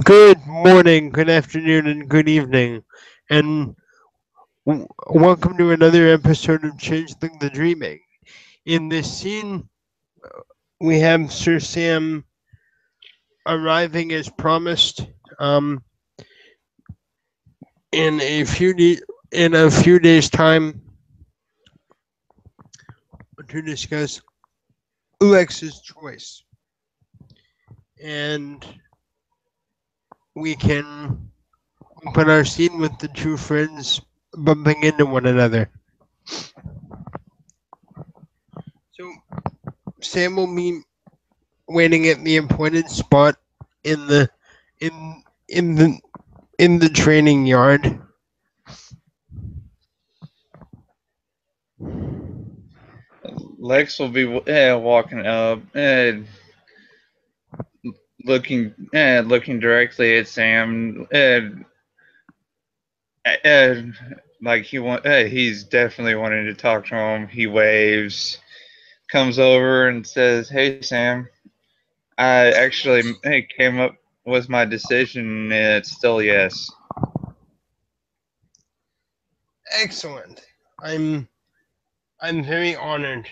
Good morning, good afternoon, and good evening, and welcome to another episode of Changeling the Dreaming. In this scene, we have Sir Sam arriving as promised um, in a few days' time to discuss Lex's choice, and we can open our scene with the two friends bumping into one another. So Sam will be waiting at the appointed spot in the in in the in the training yard. Lex will be walking up and looking directly at Sam and like he's definitely wanting to talk to him. He waves, comes over and says, "Hey Sam, I actually came up with my decision and it's still yes." Excellent. I'm I'm very honored.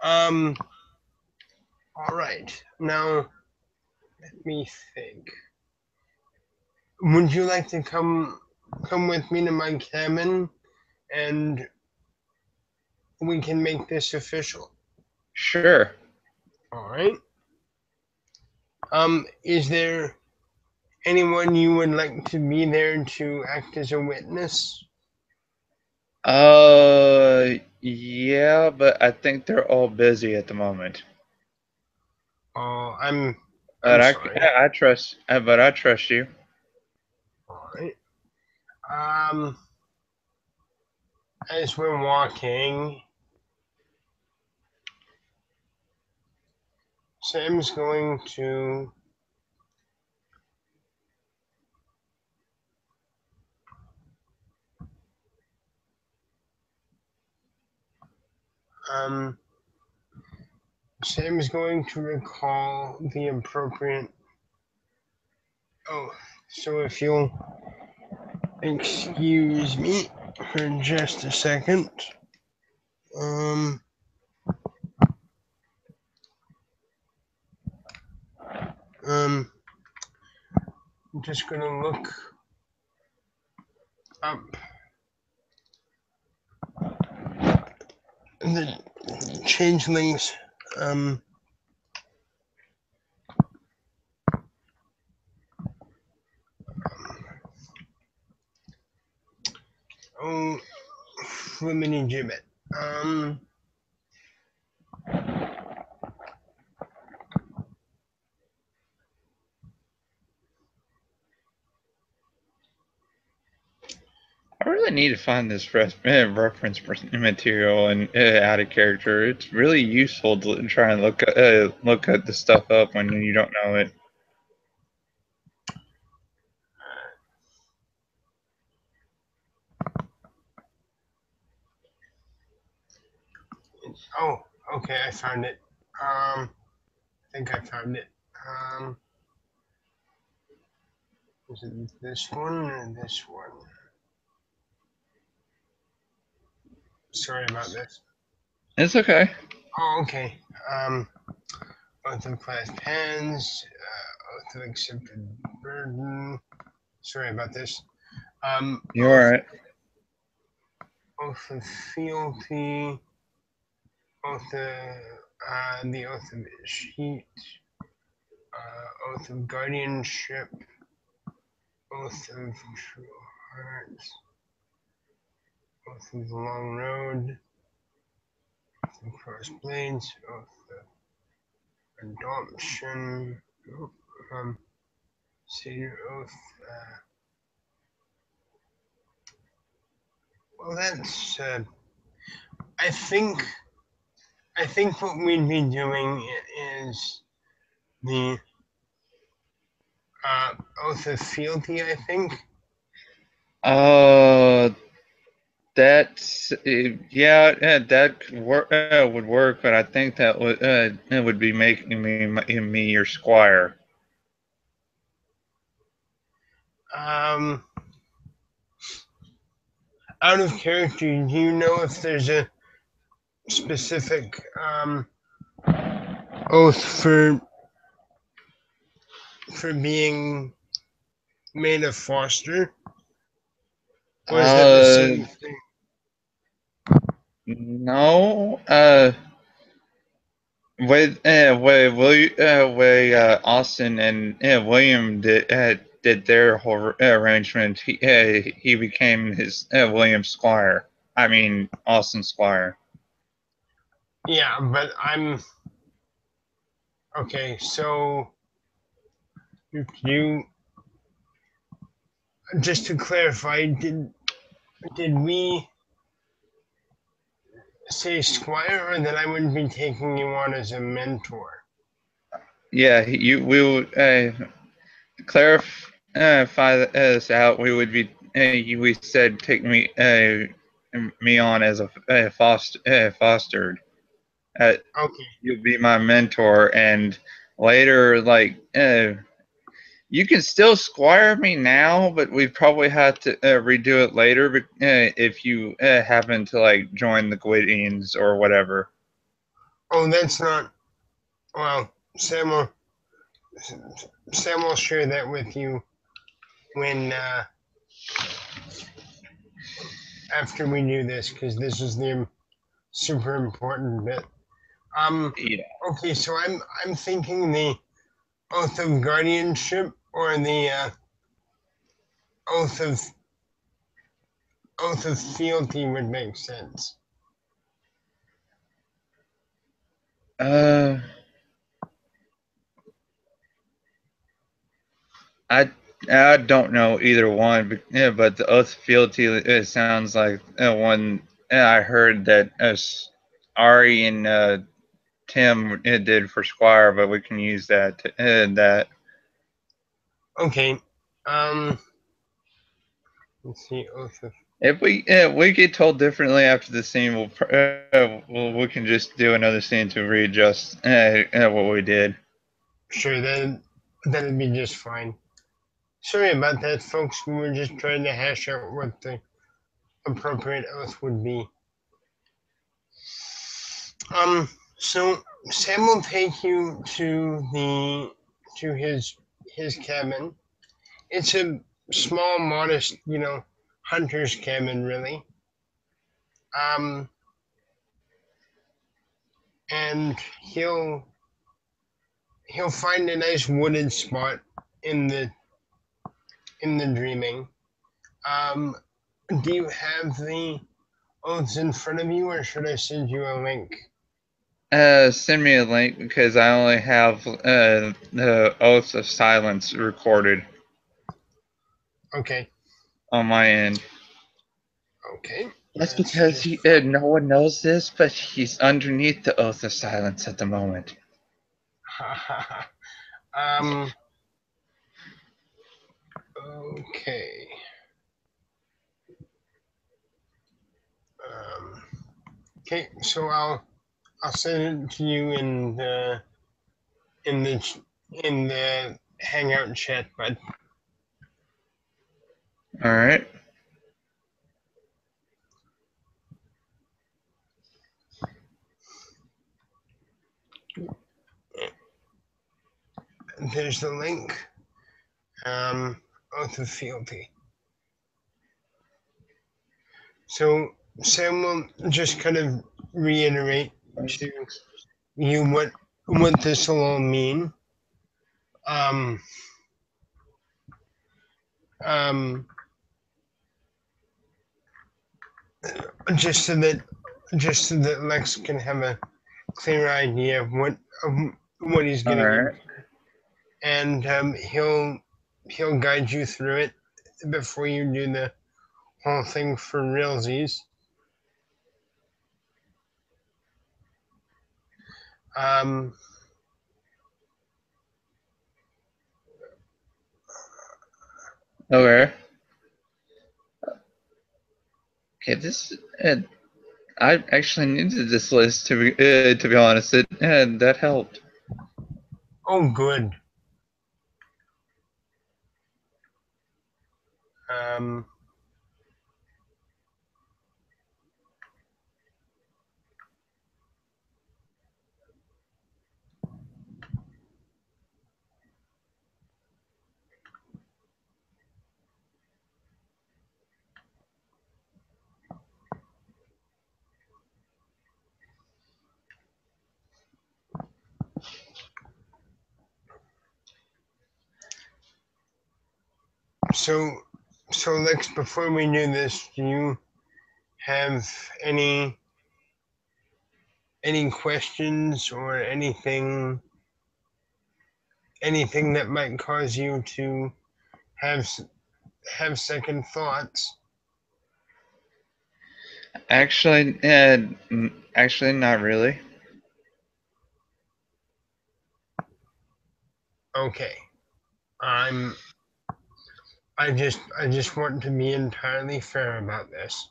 Um. All right. Now let me think. Would you like to come with me to my cabin, and we can make this official? Sure. All right. Is there anyone you would like to be there to act as a witness? Yeah, but I think they're all busy at the moment. Oh, I'm But sorry. I trust you. All right. Um, as we're walking, Sam's going to um Sam is going to recall the appropriate. Oh, so if you'll excuse me for just a second. Um, um, I'm just gonna look up the changelings. Um, oh, fliminy gibbet. Um, I really need to find this reference material and out of character. It's really useful to try and look at the stuff up when you don't know it. oh, okay, I found it. I think I found it. Um, is it this one or this one? Sorry about this. It's okay. Oh, okay. Oath of class pens, oath of accepted burden. Sorry about this. You're all right. Oath of fealty, oath of, the oath of sheet, oath of guardianship, oath of true hearts, oath of the long road, oath of cross blades, oath of adoption, um, senior oath. Well, that's. I think. I think what we'd be doing is the oath of fealty. I think. Uh, That's yeah, that could work, would work, but I think that would it would be making me your squire. Um, Out of character, do you know if there's a specific oath for being made a foster, or is that the Uh, same thing? no. Way Austin and William did their whole arrangement. He became his William Squire. I mean Austin Squire. Yeah, but I'm okay. So you just to clarify, did we say squire, or that I would be taking you on as a mentor? Yeah, you we will clarify this out. We would be we said take me on as a fostered. Uh, Okay. you'll be my mentor, and later you can still squire me now, but we probably have to redo it later. But if you happen to like join the Gwydians or whatever. Oh, that's not well. Sam will share that with you when after we do this, because this is the super important bit. Um. Yeah. Okay, so I'm thinking the oath of guardianship or the oath of oath of fealty would make sense. Uh, I I don't know either one, but yeah, but the oath of fealty it sounds like one I heard that Ari and Tim did for Squire, but we can use that. Okay. Um. Let's see. Oath of If we get told differently after the scene, we can just do another scene to readjust what we did. sure that'd be just fine. Sorry about that, folks. We were just trying to hash out what the appropriate oath would be. So Sam will take you to his cabin. It's a small, modest, hunter's cabin, really. Um, and he'll find a nice wooded spot in the dreaming. Um, do you have the oaths in front of you, or should I send you a link? Send me a link because I only have the oaths of silence recorded Okay. on my end. Okay. That's That's because just no one knows this, but he's underneath the oath of silence at the moment. fine. um. Okay. Um. Okay. So I'll send it to you in the in the Hangout chat, bud. All right. There's the link. Oath of fealty. So Sam will just kind of reiterate to you what this will all mean. Um. Um. Just so that Lex can have a clear idea of what he's All getting right. into, and he'll guide you through it before you do the whole thing for realsies. Um, Okay. Okay, this I actually needed this list to be honest. That helped. Oh, good. Um, so, Lex, before we do this, do you have any questions or anything that might cause you to have second thoughts? Actually, not really. Okay. I'm I just want to be entirely fair about this.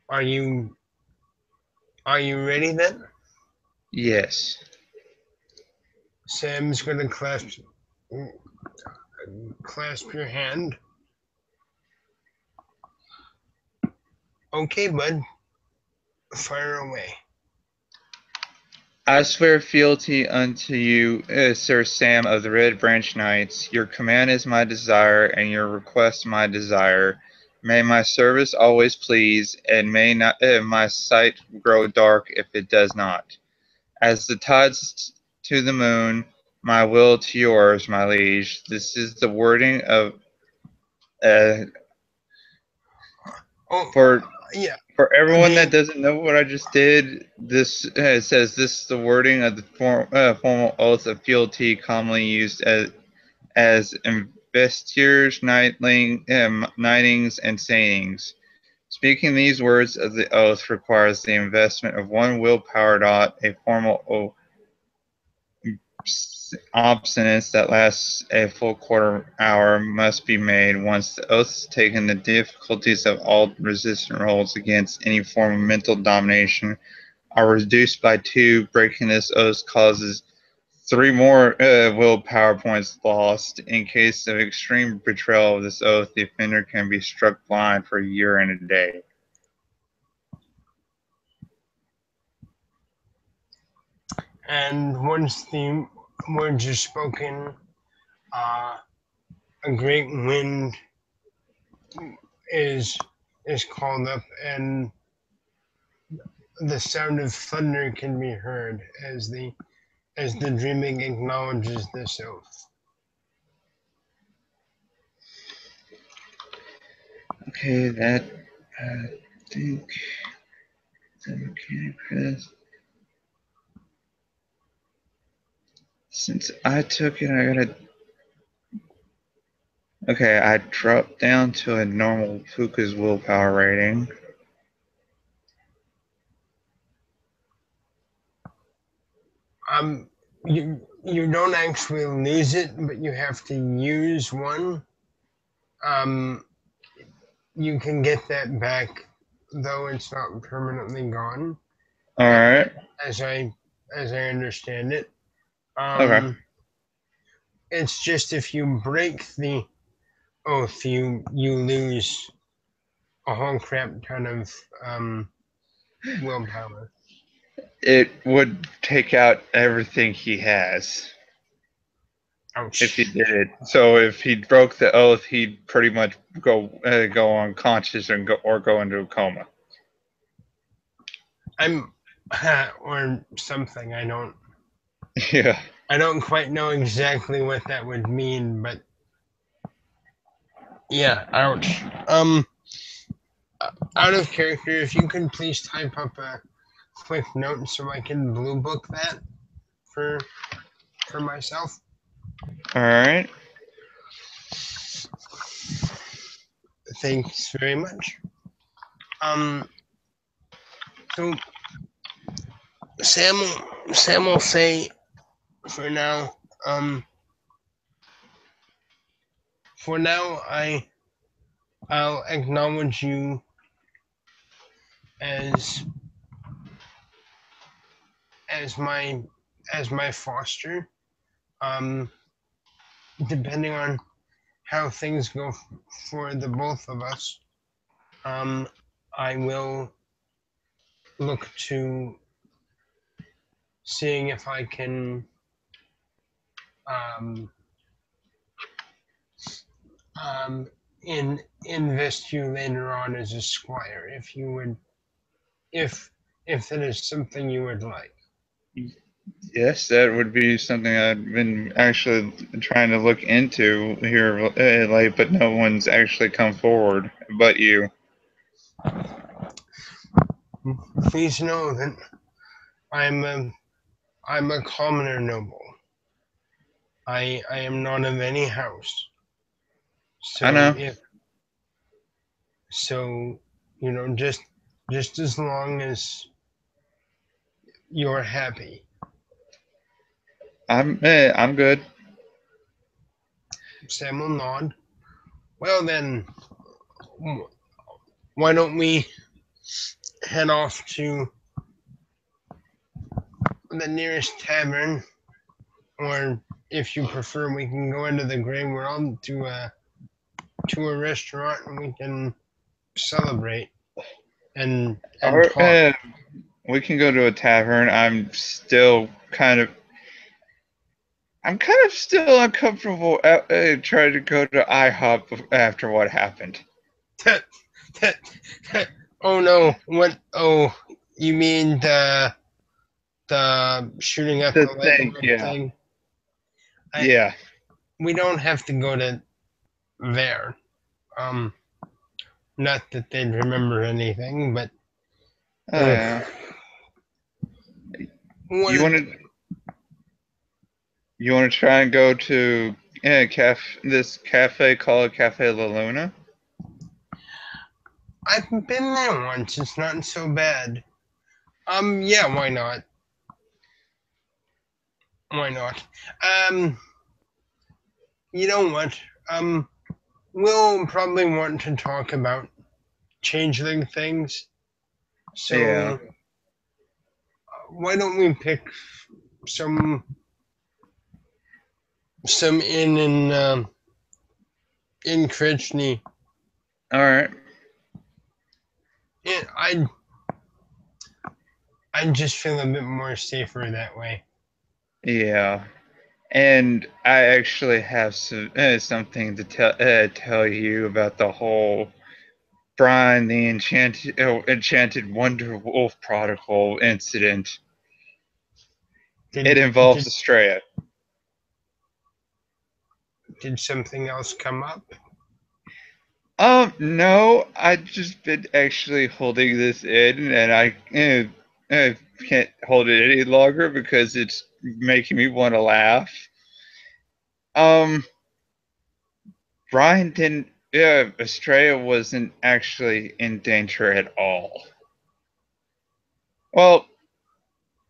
Are you ready then? Yes. Sam's gonna clasp your hand. Okay, bud. Fire away. I swear fealty unto you, Sir Sam of the Red Branch Knights. Your command is my desire, and your request my desire. May my service always please, and may not my sight grow dark if it does not. As the tides to the moon, my will to yours, my liege. This is the wording of uh, Oh, for yeah. For everyone that The doesn't know what I just did, this it says this is the wording of the formal oath of fealty commonly used as investitures, knightings, and sayings. Speaking these words of the oath requires the investment of one willpower dot, a formal obstinance that lasts a full quarter hour must be made. Once the oath is taken, the difficulties of all resistant rolls against any form of mental domination are reduced by 2. Breaking this oath causes 3 more willpower points lost. In case of extreme betrayal of this oath, the offender can be struck blind for a year and a day. and once the words are spoken, uh, a great wind is called up, and the sound of thunder can be heard as the dreaming acknowledges this oath. Okay, that I think the mechanic press. Since I took it, I gotta. Okay, I dropped down to a normal Puka's willpower rating. Um, you don't actually lose it, but you have to use one. Um, you can get that back, though it's not permanently gone, All right. as I understand it. Okay. Um, it's just if you break the oath, you lose a whole crap ton of willpower. It would take out everything he has if he Ouch. did it. So if he broke the oath, he'd pretty much go unconscious and go into a coma. I'm or something. Yeah. I don't quite know exactly what that would mean, but yeah, ouch. Out of character, if you can please type up a quick note so I can blue book that for myself. All right. Thanks very much. Um, so Sam will say for now. For now, I'll acknowledge you as as my as my foster. Um, Depending on how things go for the both of us, um, I will look to seeing if I can um, um, invest you later on as a squire, if you would, if if that is something you would like. Yes, that would be something I've been actually trying to look into here late, but no one's actually come forward but you. Please know that I'm a I'm a commoner noble. I am not of any house. I So know. if so, just as long as you're happy. I'm good. Sam will nod. Well then, why don't we head off to the nearest tavern, or if you prefer, we can go into the Grey World to a restaurant and we can celebrate and Or talk. we can go to a tavern. I'm kind of still uncomfortable trying to go to IHOP after what happened. Oh no! What? Oh, you mean the shooting at The the light thing, bulb yeah, thing? I yeah. We don't have to go to there. Um, Not that they'd remember anything, but Oh uh, yeah. what? You want to try and go to this cafe called Cafe La Luna? I've been there once. It's not so bad. Yeah, why not? Why not? Um, you know what? Um, we'll probably want to talk about changeling things. Yeah. So why don't we pick some inn in Kritchney? All right. Yeah, I just feel a bit more safer that way. Yeah. And I actually have something to tell you about the whole Brian the enchanted Wonder Wolf prodigal incident. It Did involves did Estrella. did something else come up? No, I just been actually holding this in, and I can't hold it any longer because it's making me want to laugh. Um, Brian didn't. Yeah, Estrella wasn't actually in danger at all. Well,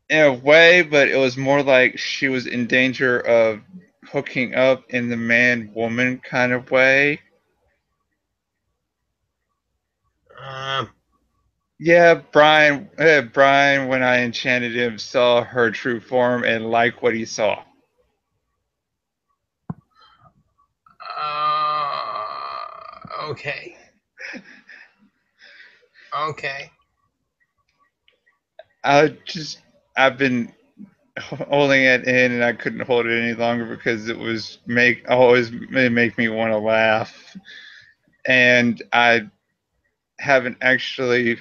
in a way, but it was more like she was in danger of hooking up in the man woman kind of way. Uh, Yeah, Brian, when I enchanted him, saw her true form and liked what he saw. okay, okay. I just, I've been holding it in, and I couldn't hold it any longer because it was always make me want to laugh, and I haven't actually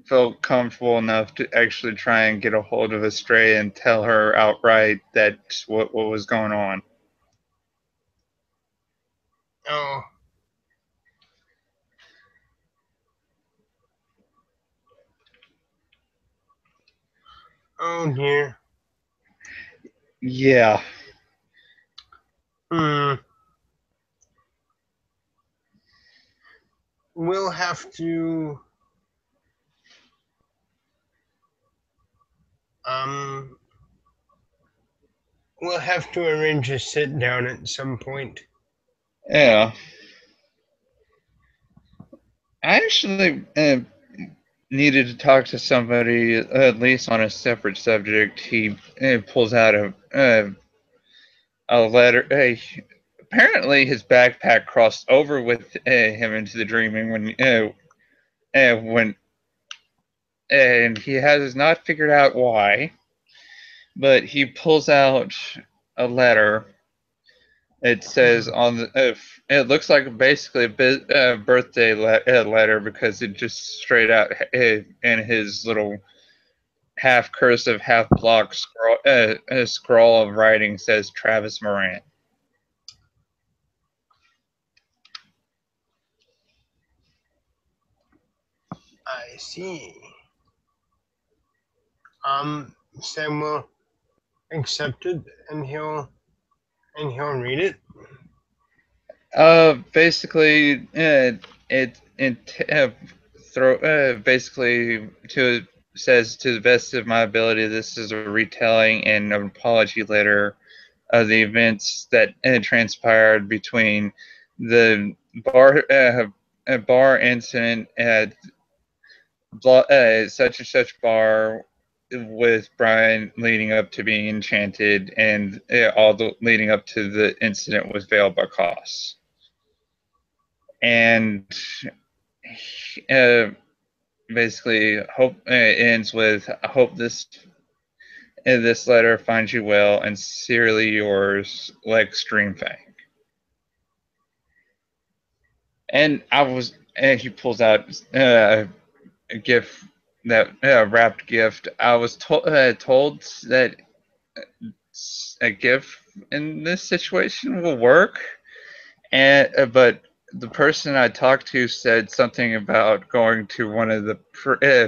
felt comfortable enough to actually try and get a hold of Astray and tell her outright that's what was going on. Oh, oh dear. Yeah. Hmm. We'll have to um we'll have to arrange a sit down at some point. Yeah. I actually needed to talk to somebody at least on a separate subject. He pulls out a letter. Apparently, his backpack crossed over with him into the dreaming when and he has not figured out why. But he pulls out a letter. It says on the. It looks like basically a birthday letter because it just straight out in his little half cursive, half block scroll of writing says Travis Morant. I see. Sam will accept it, and he'll read it. Basically, basically to says to the best of my ability, this is a retelling and an apology letter of the events that transpired between the bar incident at such and such bar with Brian leading up to being enchanted, and all the leading up to the incident was veiled by costs. And uh, basically, hope ends with I hope this letter finds you well, and sincerely yours, Lex Dreamfang. And he pulls out a gift, that wrapped gift. I was told that a gift in this situation will work, and but the person I talked to said something about going to one of the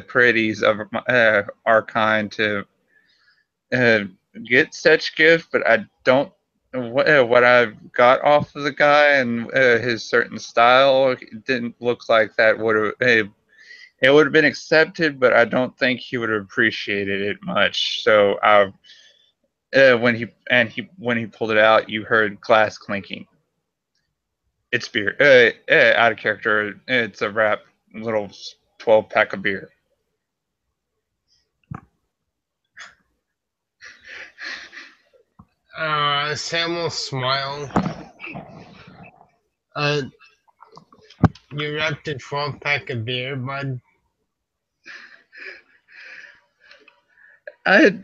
pretties of our kind to uh, get such gift, but I don't. What I got off of the guy and his certain style, it didn't look like that would have. It would have been accepted, but I don't think he would have appreciated it much. So when he pulled it out, you heard glass clinking. It's beer. Out of character. It's a wrap little 12 pack of beer. Sam will smile. Uh, you wrapped a 12-pack of beer, bud. I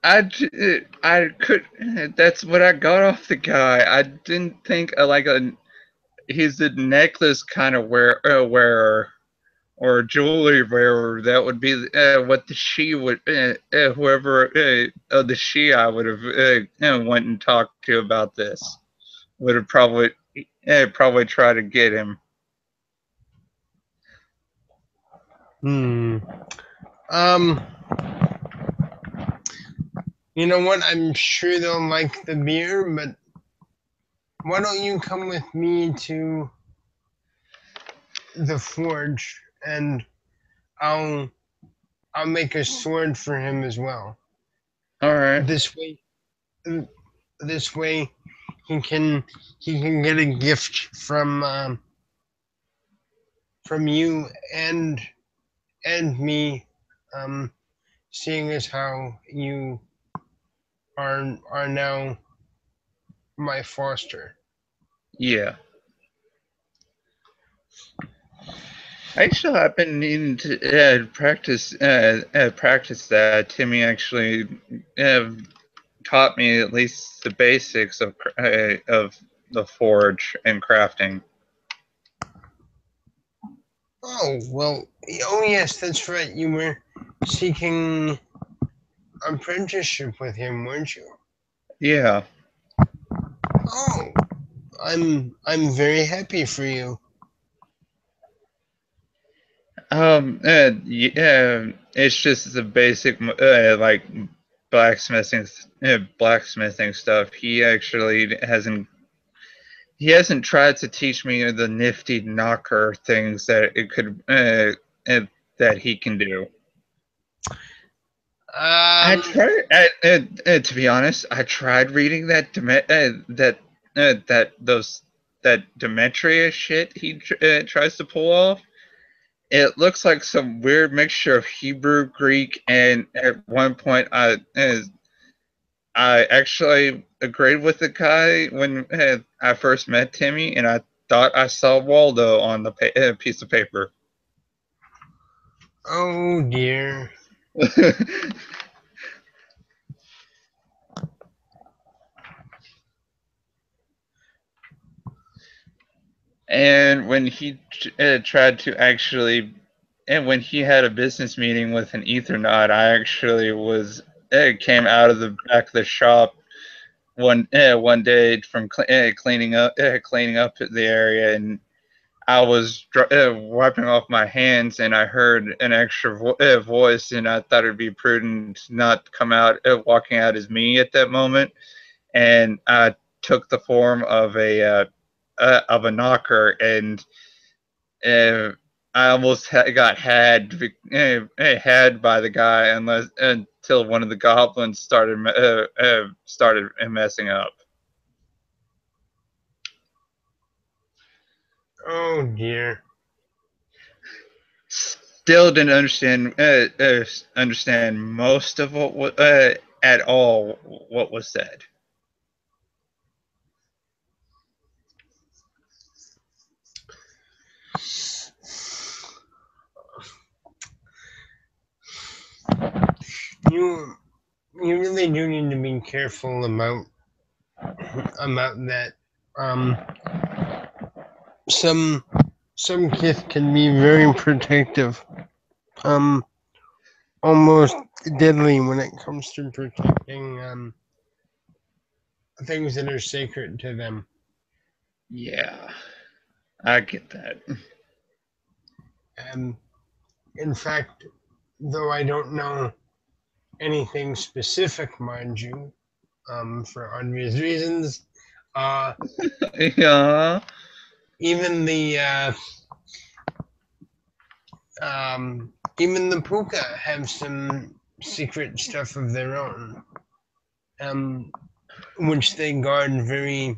I could. That's what I got off the guy. I didn't think he's a necklace kind of wearer or jewelry wearer. That would be what the she would whoever the she I would have went and talked to about this would have probably try to get him. Hmm. Um. You know what? I'm sure they'll like the beer, but why don't you come with me to the forge, and I'll I'll make a sword for him as well. All right. This way, this way, he can get a gift from you and me, um, seeing as how you are now my foster. Yeah. Actually, I've been needing to practice that. Timmy actually uh, taught me at least the basics of the forge and crafting. Oh well, oh yes, that's right. You were seeking apprenticeship with him, weren't you? Yeah. Oh, I'm very happy for you. Yeah. It's just the basic like blacksmithing blacksmithing stuff. He hasn't tried to teach me the nifty knocker things that it could that he can do. I Um, tried. To be honest, I tried reading that those. that Demetrius shit he tries to pull off. It looks like some weird mixture of Hebrew, Greek, and at one point, I actually agreed with the guy when I first met Timmy, and I thought I saw Waldo on the piece of paper. Oh dear. And when he tried to actually, and when he had a business meeting with an Ethernaut, I actually was came out of the back of the shop one day from cleaning up the area, and I was wiping off my hands, and I heard an extra voice, and I thought it'd be prudent not to come out walking out as me at that moment, and I took the form of a knocker, and uh, I almost got had by the guy until one of the goblins started messing up. Oh dear. Still didn't understand most of at all what was said. You you really do need to be careful about that. Um, some some kids can be very protective. Um, almost deadly when it comes to protecting things that are sacred to them. Yeah, I get that. Um, in fact, though I don't know anything specific, mind you, for obvious reasons, uh, Yeah. even the even the puka have some secret stuff of their own, um, which they guard very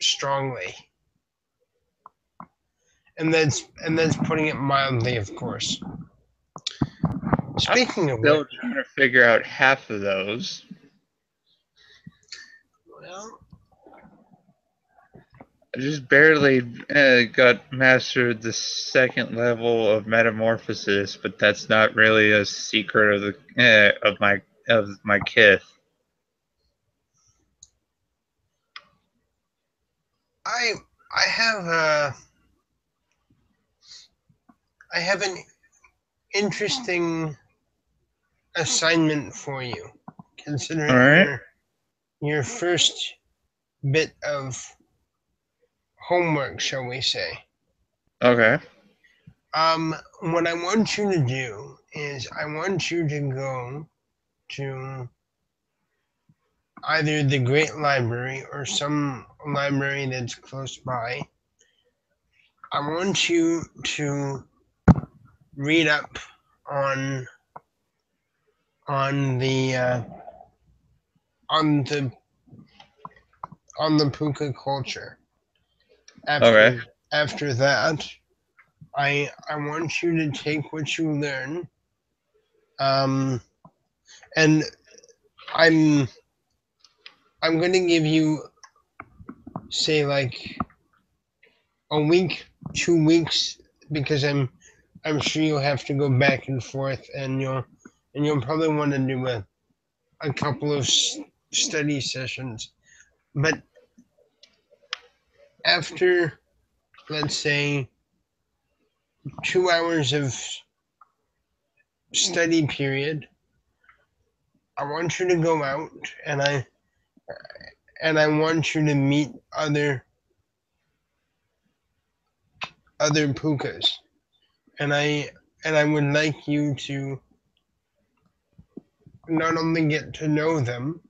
strongly, and that's putting it mildly, of course. I'm Speaking of which, still trying to figure out half of those. well, I just barely got mastered the second level of metamorphosis, but that's not really a secret of the of my kith. I I have I have an interesting assignment for you, All considering right. your first bit of homework, shall we say. Okay. What I want you to do is I want you to go to either the Great Library or some library that's close by. I want you to read up on on the uh, on the on the puka culture. Okay. After that, I want you to take what you learn, um, and I'm I'm gonna give you, say, like a week, 2 weeks, because I'm sure you'll have to go back and forth, and you'll probably want to do a couple of study sessions. But after, let's say, 2 hours of study period, I want you to go out, and I want you to meet other pukas, and I would like you to not only get to know them,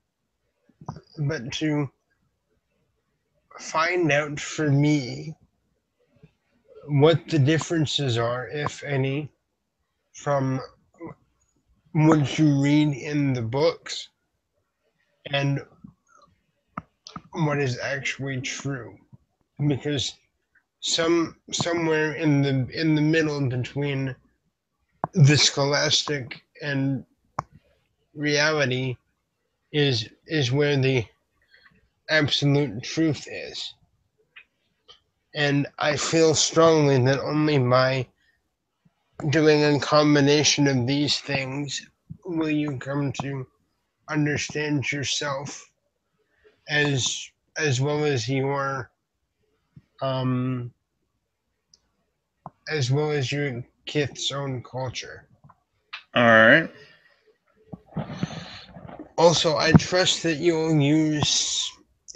but to find out for me what the differences are, if any, from what you read in the books and what is actually true, because somewhere in the middle between the scholastic and reality is where the absolute truth is. And I feel strongly that only by doing a combination of these things will you come to understand yourself as as well as your um as well as your kith's own culture. All right. Also, I trust that you'll use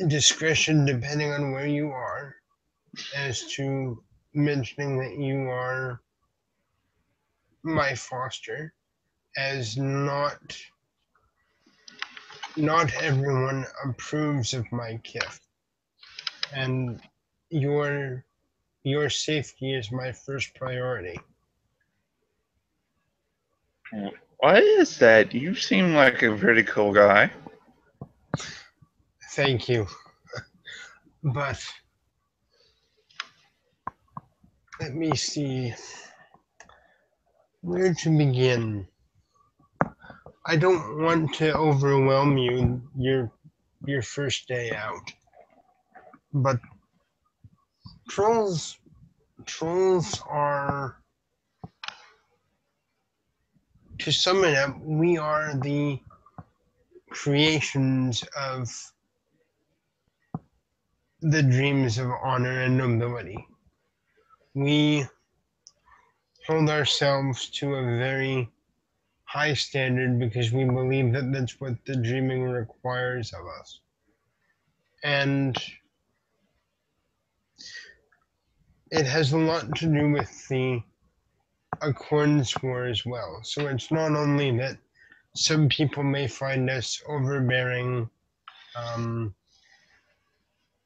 discretion depending on where you are as to mentioning that you are my foster, as not everyone approves of my gift, and your your safety is my first priority. Why is that? You seem like a pretty cool guy. Thank you. But let me see where to begin. I don't want to overwhelm you your first day out, but trolls trolls are, to sum it up, we are the creations of the dreams of honor and nobility. We hold ourselves to a very high standard because we believe that that's what the dreaming requires of us. And it has a lot to do with the Accordance War as well. So it's not only that some people may find us overbearing, um,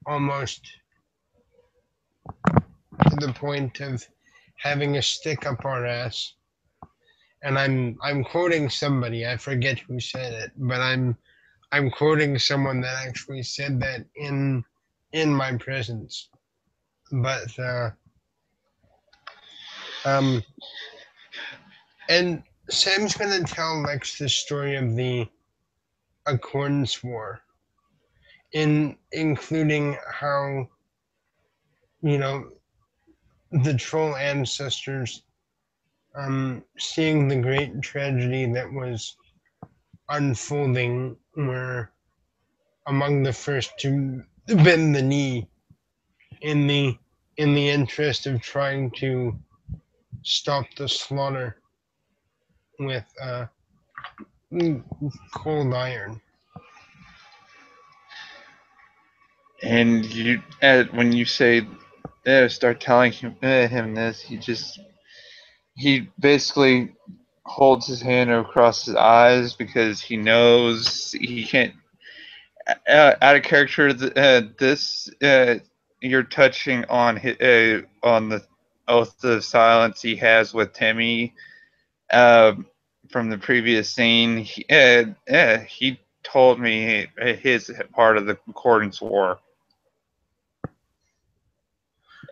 almost to the point of having a stick up our ass. And I'm quoting somebody, I forget who said it, but I'm quoting someone that actually said that in my presence. But um and Sam's gonna tell Lex the story of the Accordance War, in including how, you know, the troll ancestors, seeing the great tragedy that was unfolding, were among the first to bend the knee in the interest of trying to stop the slaughter with cold iron. And you, when you say, start telling him this, he basically holds his hand across his eyes because he knows he can't. Out of character, this you're touching on the oath of silence he has with Timmy, uh, from the previous scene. He told me his part of the Accordance War,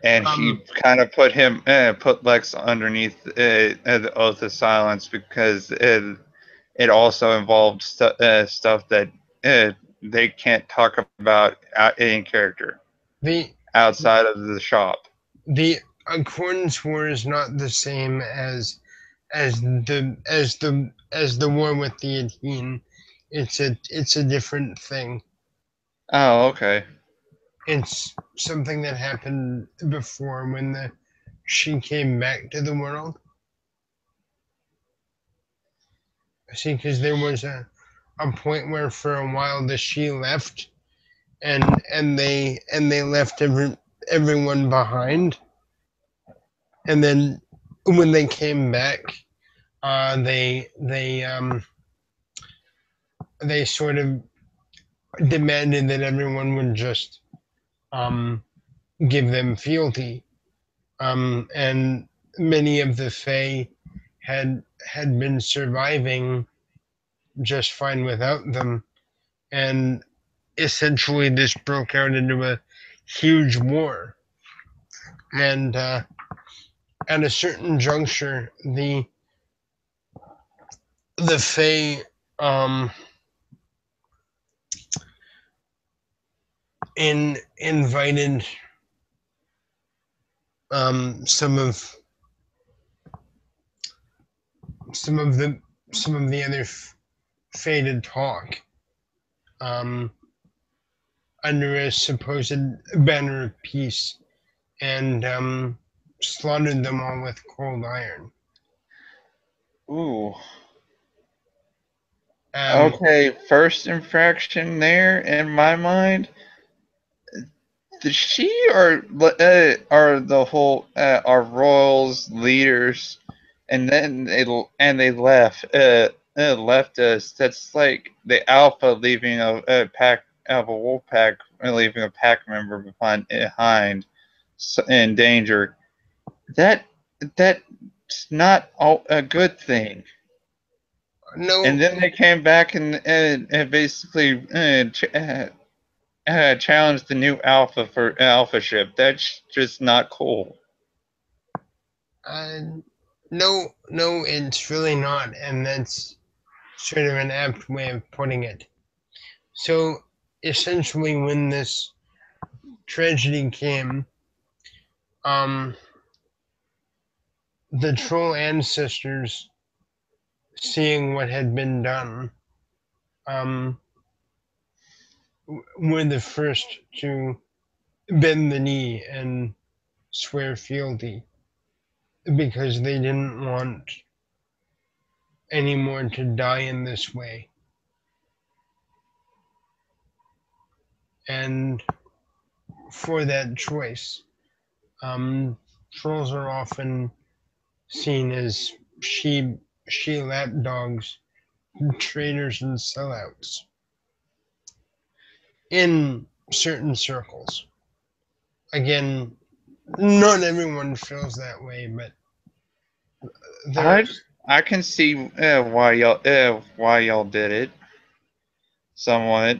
and Um, he kind of put Lex underneath the oath of silence because it also involved stuff that uh, they can't talk about in character the outside of the shop. the Accordance War is not the same as the war with the Athene. It's a different thing. Oh, okay. It's something that happened before when the she came back to the world. See, because there was a point where for a while the she left, and they left everyone behind, and then when they came back, they sort of demanded that everyone would just um give them fealty, and many of the Fae had been surviving just fine without them, and essentially this broke out into a huge war. And at a certain juncture, the Fae um, invited um, some of some of the some of the other Fae to talk um, under a supposed banner of peace, and slaughtered them all with cold iron. Ooh. Um, Okay, first infraction there in my mind. The she are the whole are royals leaders, and then they left us. That's like the alpha leaving a pack of a wolf pack, leaving a pack member behind in danger. That that's not a good thing. no, And then they came back and basically challenged the new alpha for alpha ship. That's just not cool. uh, no, it's really not, and that's sort of an apt way of putting it. So essentially, when this tragedy came, um, the troll ancestors, seeing what had been done, um, were the first to bend the knee and swear fealty because they didn't want anyone to die in this way. And for that choice, um, trolls are often seen as she she lapdogs, traitors, and sellouts in certain circles. Again, not everyone feels that way, but I there's I can see why y'all did it somewhat.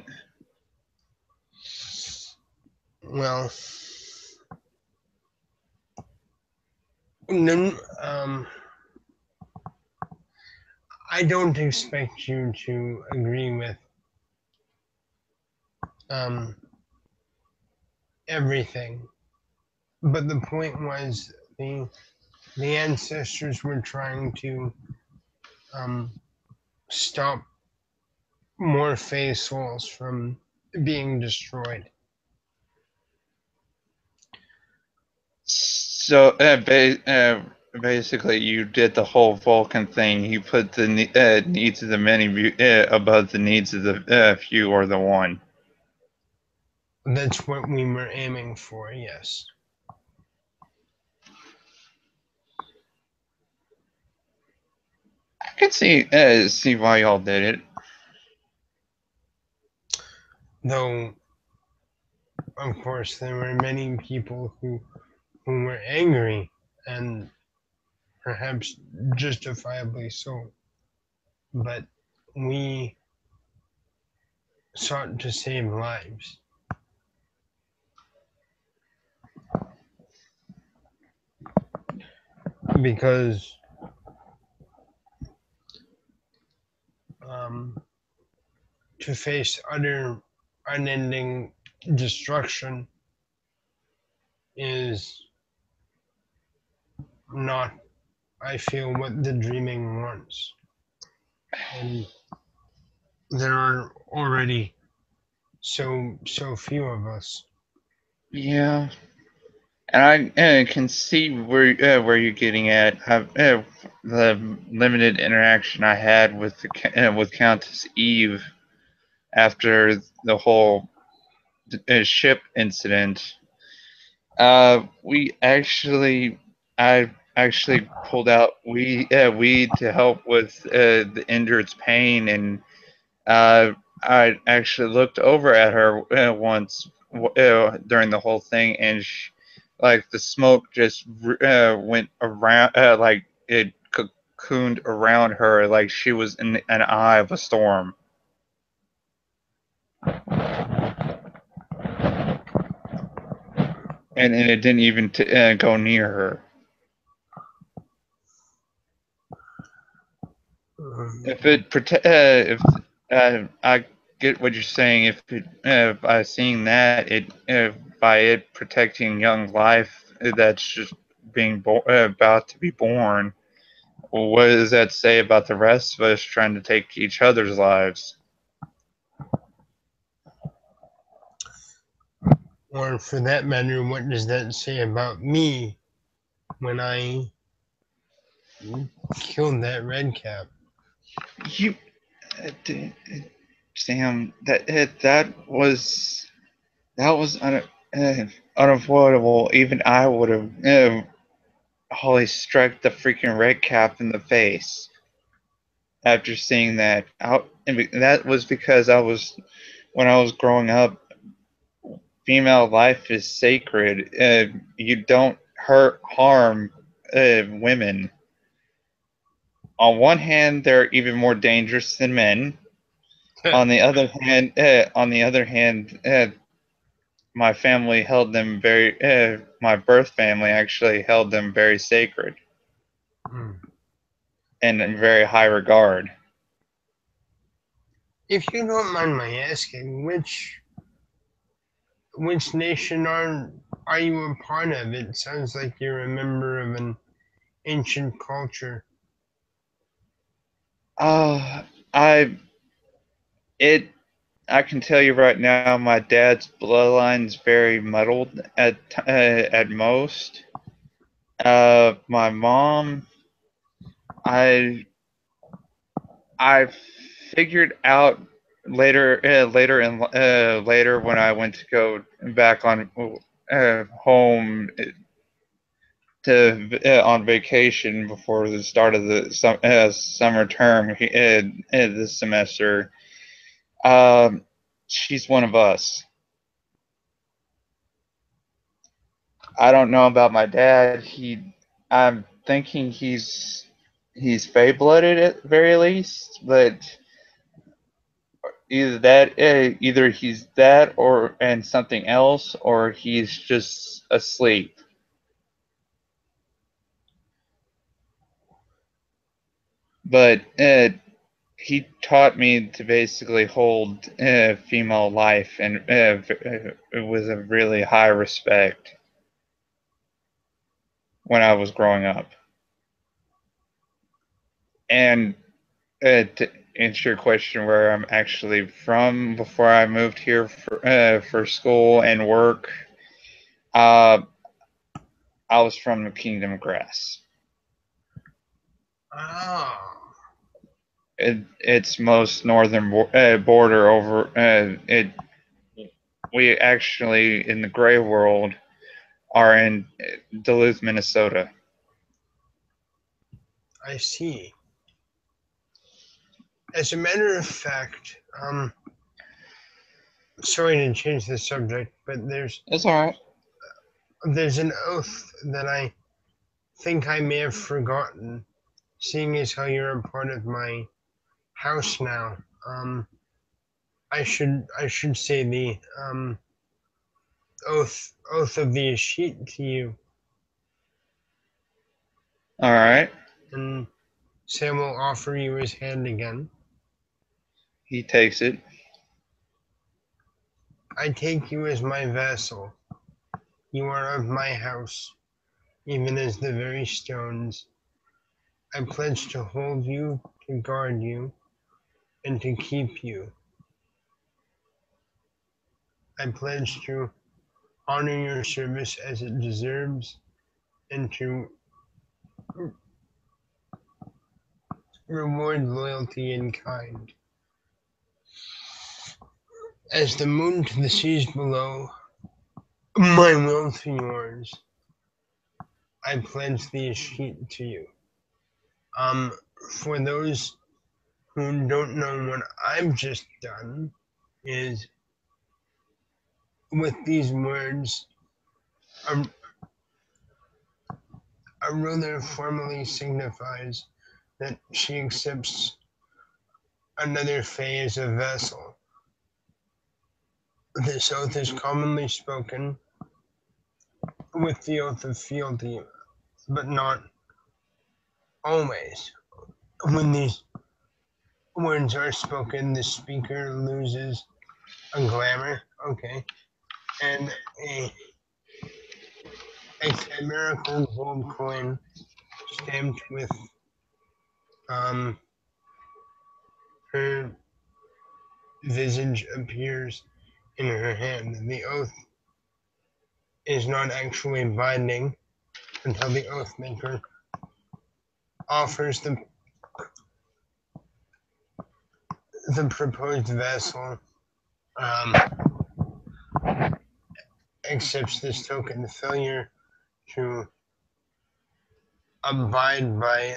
well, no, I don't expect you to agree with um, everything, but the point was the ancestors were trying to um, stop more Fey souls from being destroyed. So basically, you did the whole Vulcan thing. You put the needs of the many above the needs of the few or the one. That's what we were aiming for, yes. I can see why y'all did it. Though, of course, there were many people who were angry, and perhaps justifiably so. But we sought to save lives because um, to face utter, unending destruction is not, I feel, what the dreaming wants. And there are already so few of us. Yeah, and I can see where you're getting at. The limited interaction I had with with Countess Eve after the whole ship incident. We actually, I actually pulled out weed to help with the injured's pain, and I actually looked over at her once during the whole thing, and like the smoke just went around, like it cocooned around her, like she was in an eye of a storm. and it didn't even go near her. If it if I get what you're saying, if it, by seeing that it by it protecting young life that's just being about to be born, well, what does that say about the rest of us trying to take each other's lives? Or for that matter, what does that say about me when I killed that red cap? You, Sam, that was unavoidable. Even I would have Holly struck the freaking red cap in the face after seeing that. And that was because when I was growing up, female life is sacred. You don't harm women. On one hand, they're even more dangerous than men. On the other hand, my family held them very. My birth family actually held them very sacred and in very high regard. If you don't mind my asking, which nation are you a part of? It sounds like you're a member of an ancient culture. Uh, I it I can tell you right now, my dad's bloodline's very muddled at most. My mom, I I figured out later when I went to go back on home to on vacation before the start of the summer term this semester. She's one of us. I don't know about my dad. I'm thinking he's Fey blooded at the very least, but either he's that or and something else, or he's just asleep. But he taught me to basically hold female life and with a really high respect when I was growing up. And to answer your question, where I'm actually from, before I moved here for school and work, uh, I was from the Kingdom of Grass. Oh, Its most northern border over it. We actually in the gray world are in Duluth, Minnesota. I see. As a matter of fact, sorry to change the subject, but That's all right. there's an oath that I think I may have forgotten, seeing as how you're a part of my house now. I should say the oath of the Ashit to you, All right. and Sam will offer you his hand again. He takes it. I take you as my vassal. You are of my house, even as the very stones. I pledge to hold you, to guard you, and to keep you. I pledge to honor your service as it deserves, and to reward loyalty in kind. As the moon to the seas below, my will to yours, I pledge the sheet to you. Um, for those who don't know what I've just done, is with these words, a, a ruler formally signifies that she accepts another Fae as a vassal. This oath is commonly spoken with the oath of fealty, but not always. When these words are spoken, the speaker loses a glamour, okay, and a chimerical gold coin stamped with um, her visage appears in her hand. The oath is not actually binding until the oath maker offers the proposed vessel um, accepts this token. Failure to abide by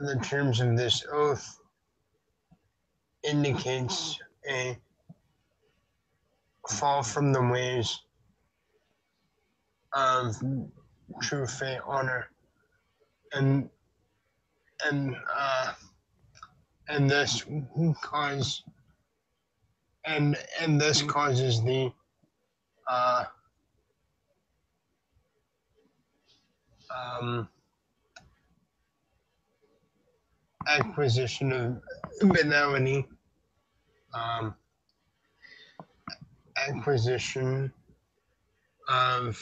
the terms of this oath indicates a fall from the ways of true faith honor, and and uh, and thus cause and thus causes the uh, um, acquisition of banality, um, acquisition of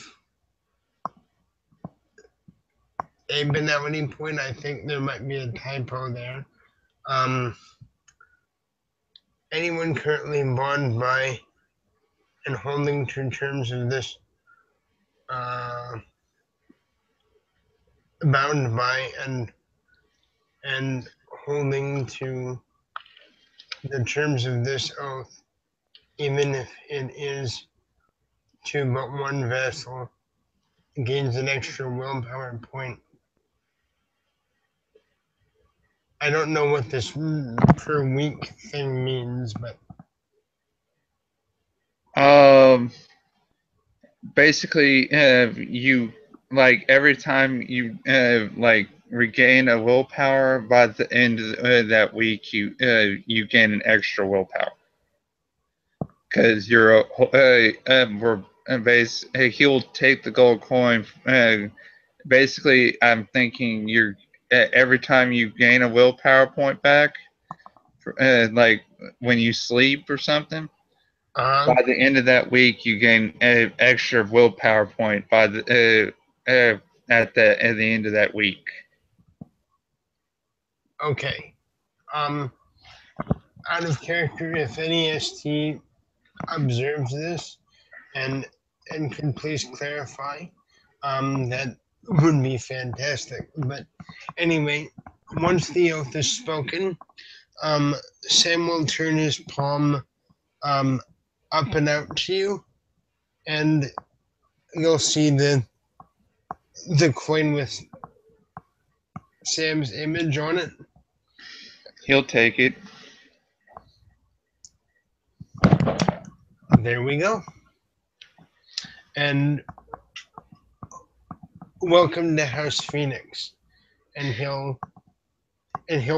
a banality point. I think there might be a typo there. Um, anyone currently bound by and holding to terms of this, uh, bound by and holding to the terms of this oath, even if it is to but one vessel, gains an extra willpower point. I don't know what this per week thing means, but Um, basically, you like every time you like regain a willpower by the end of that week, you gain an extra willpower because you're we're base. He'll take the gold coin. Basically, I'm thinking you're every time you gain a willpower point back, like when you sleep or something. uh, By the end of that week, you gain an extra willpower point by the at the end of that week. okay. Um, out of character, if any ST observes this and can please clarify, that would be fantastic. But anyway, once the oath is spoken, Sam will turn his palm um, up and out to you, and you'll see the coin with Sam's image on it. He'll take it. There we go. And welcome to House Phoenix. And he'll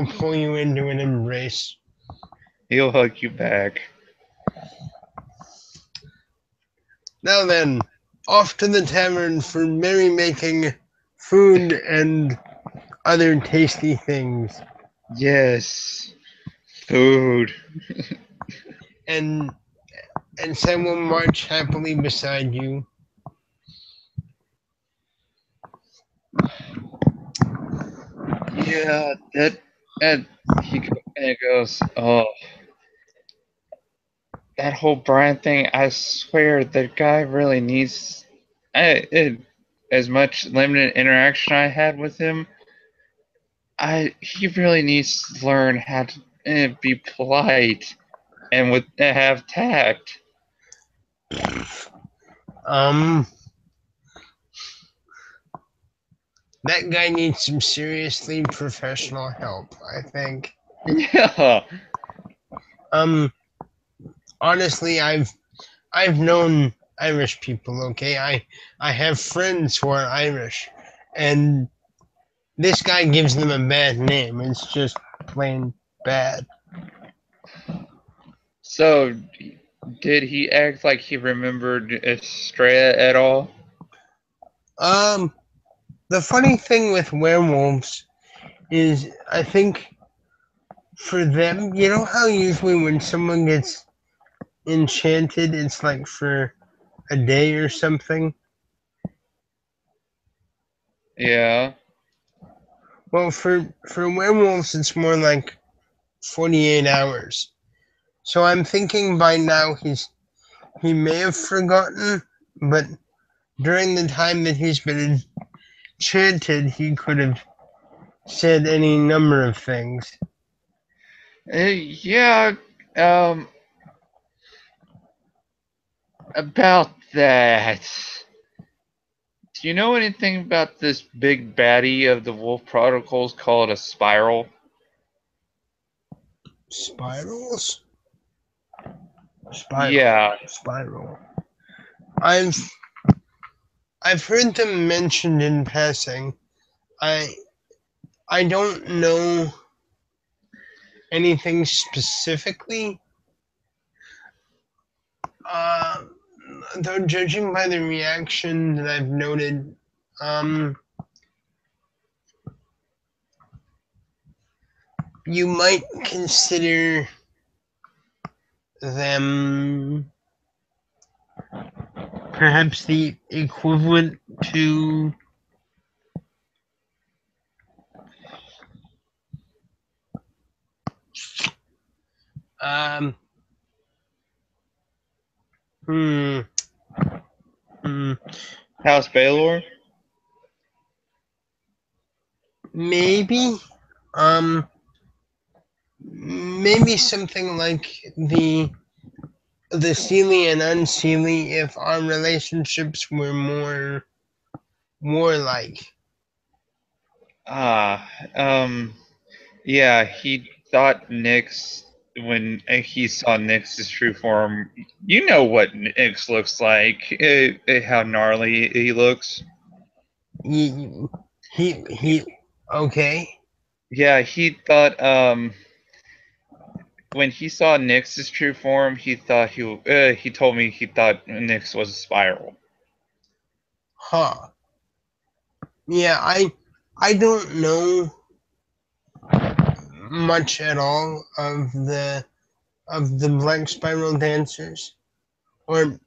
pull you into an embrace. He'll hug you back. Now then, off to the tavern for merrymaking, food, and other tasty things. Yes, food. And Sam will march happily beside you. Yeah, that and he goes. Oh, that whole Brian thing. I swear, the guy really needs. As much limited interaction I had with him, he really needs to learn how to be polite and have tact. Um, that guy needs some seriously professional help, I think. Yeah. Um, honestly, I've known Irish people. Okay, I have friends who are Irish, and this guy gives them a bad name. It's just plain bad. So, Did he act like he remembered Estrella at all? Um, the funny thing with werewolves is, I think for them, you know how usually when someone gets enchanted, it's like for a day or something. Yeah. Well, for werewolves, it's more like 48 hours. So I'm thinking by now he may have forgotten, but during the time that he's been enchanted, he could have said any number of things. Yeah. Um. About that. Do you know anything about this big baddie of the Wolf Protocols called a spiral? Spirals? Yeah. Spiral. I've I've heard them mentioned in passing. I I don't know anything specifically. Uh, though judging by the reaction that I've noted, um, you might consider them perhaps the equivalent to um hmm, hmm House Baylor? maybe um maybe something like the Seelie and Unseelie if our relationships were more warlike. Ah, yeah, he thought Nyx, when he saw Nyx's true form, you know what Nyx looks like, how gnarly he looks. He he okay. Yeah, he thought, when he saw Nyx's true form, he told me he thought Nyx was a spiral. Huh. Yeah, I don't know much at all of the Black Spiral dancers. Or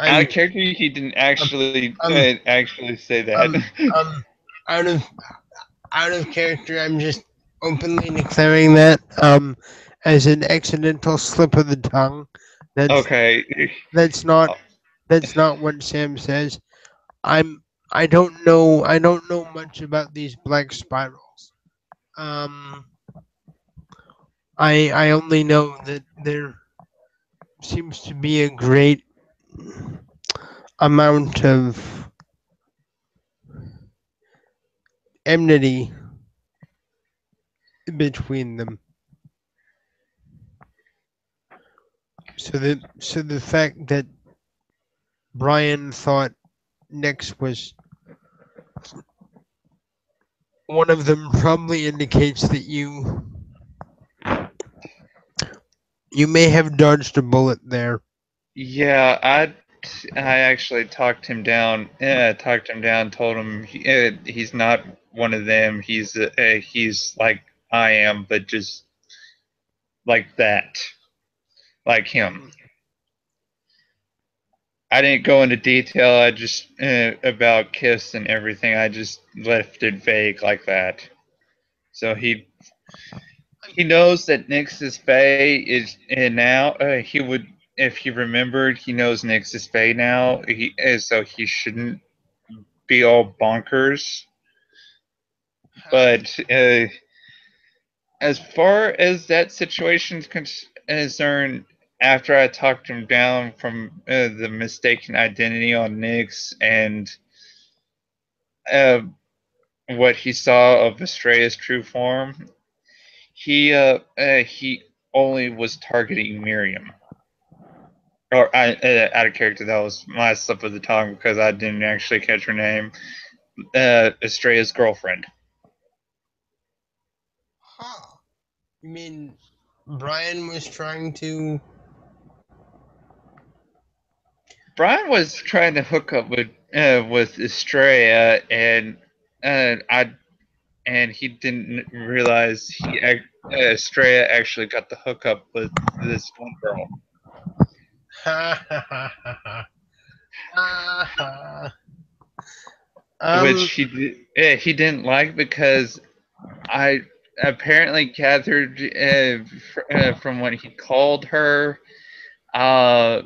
Out of I'm character, he didn't um actually say that. um um out of out of character. I'm just openly declaring that as an accidental slip of the tongue. That's Okay. that's not that's not what Sam says. I'm I don't know much about these black spirals. Um I only know that there seems to be a great amount of enmity between them. So the fact that Brian thought Nix was one of them probably indicates that you may have dodged a bullet there. Yeah, I actually talked him down. Talked him down. Told him he's not one of them. He's like I am, but just like that, like him. I didn't go into detail. I just about Kiss and everything. I just left it vague like that. So he knows that Nyx's Fae is and now. He would if he remembered. He knows Nyx's Fae now. So he shouldn't be all bonkers. But as far as that situation's concerned, after I talked him down from the mistaken identity on Nyx and uh, what he saw of Estrella's true form, he only was targeting Miriam. Or out of character, that was my slip of the tongue because I didn't actually catch her name. Estrella's girlfriend. Huh. You mean Brian was trying to Brian was trying to hook up with Estrella, I and he didn't realize Estrella actually got the hookup with this one girl, which um, he didn't like because I apparently gathered from when he called her. Uh,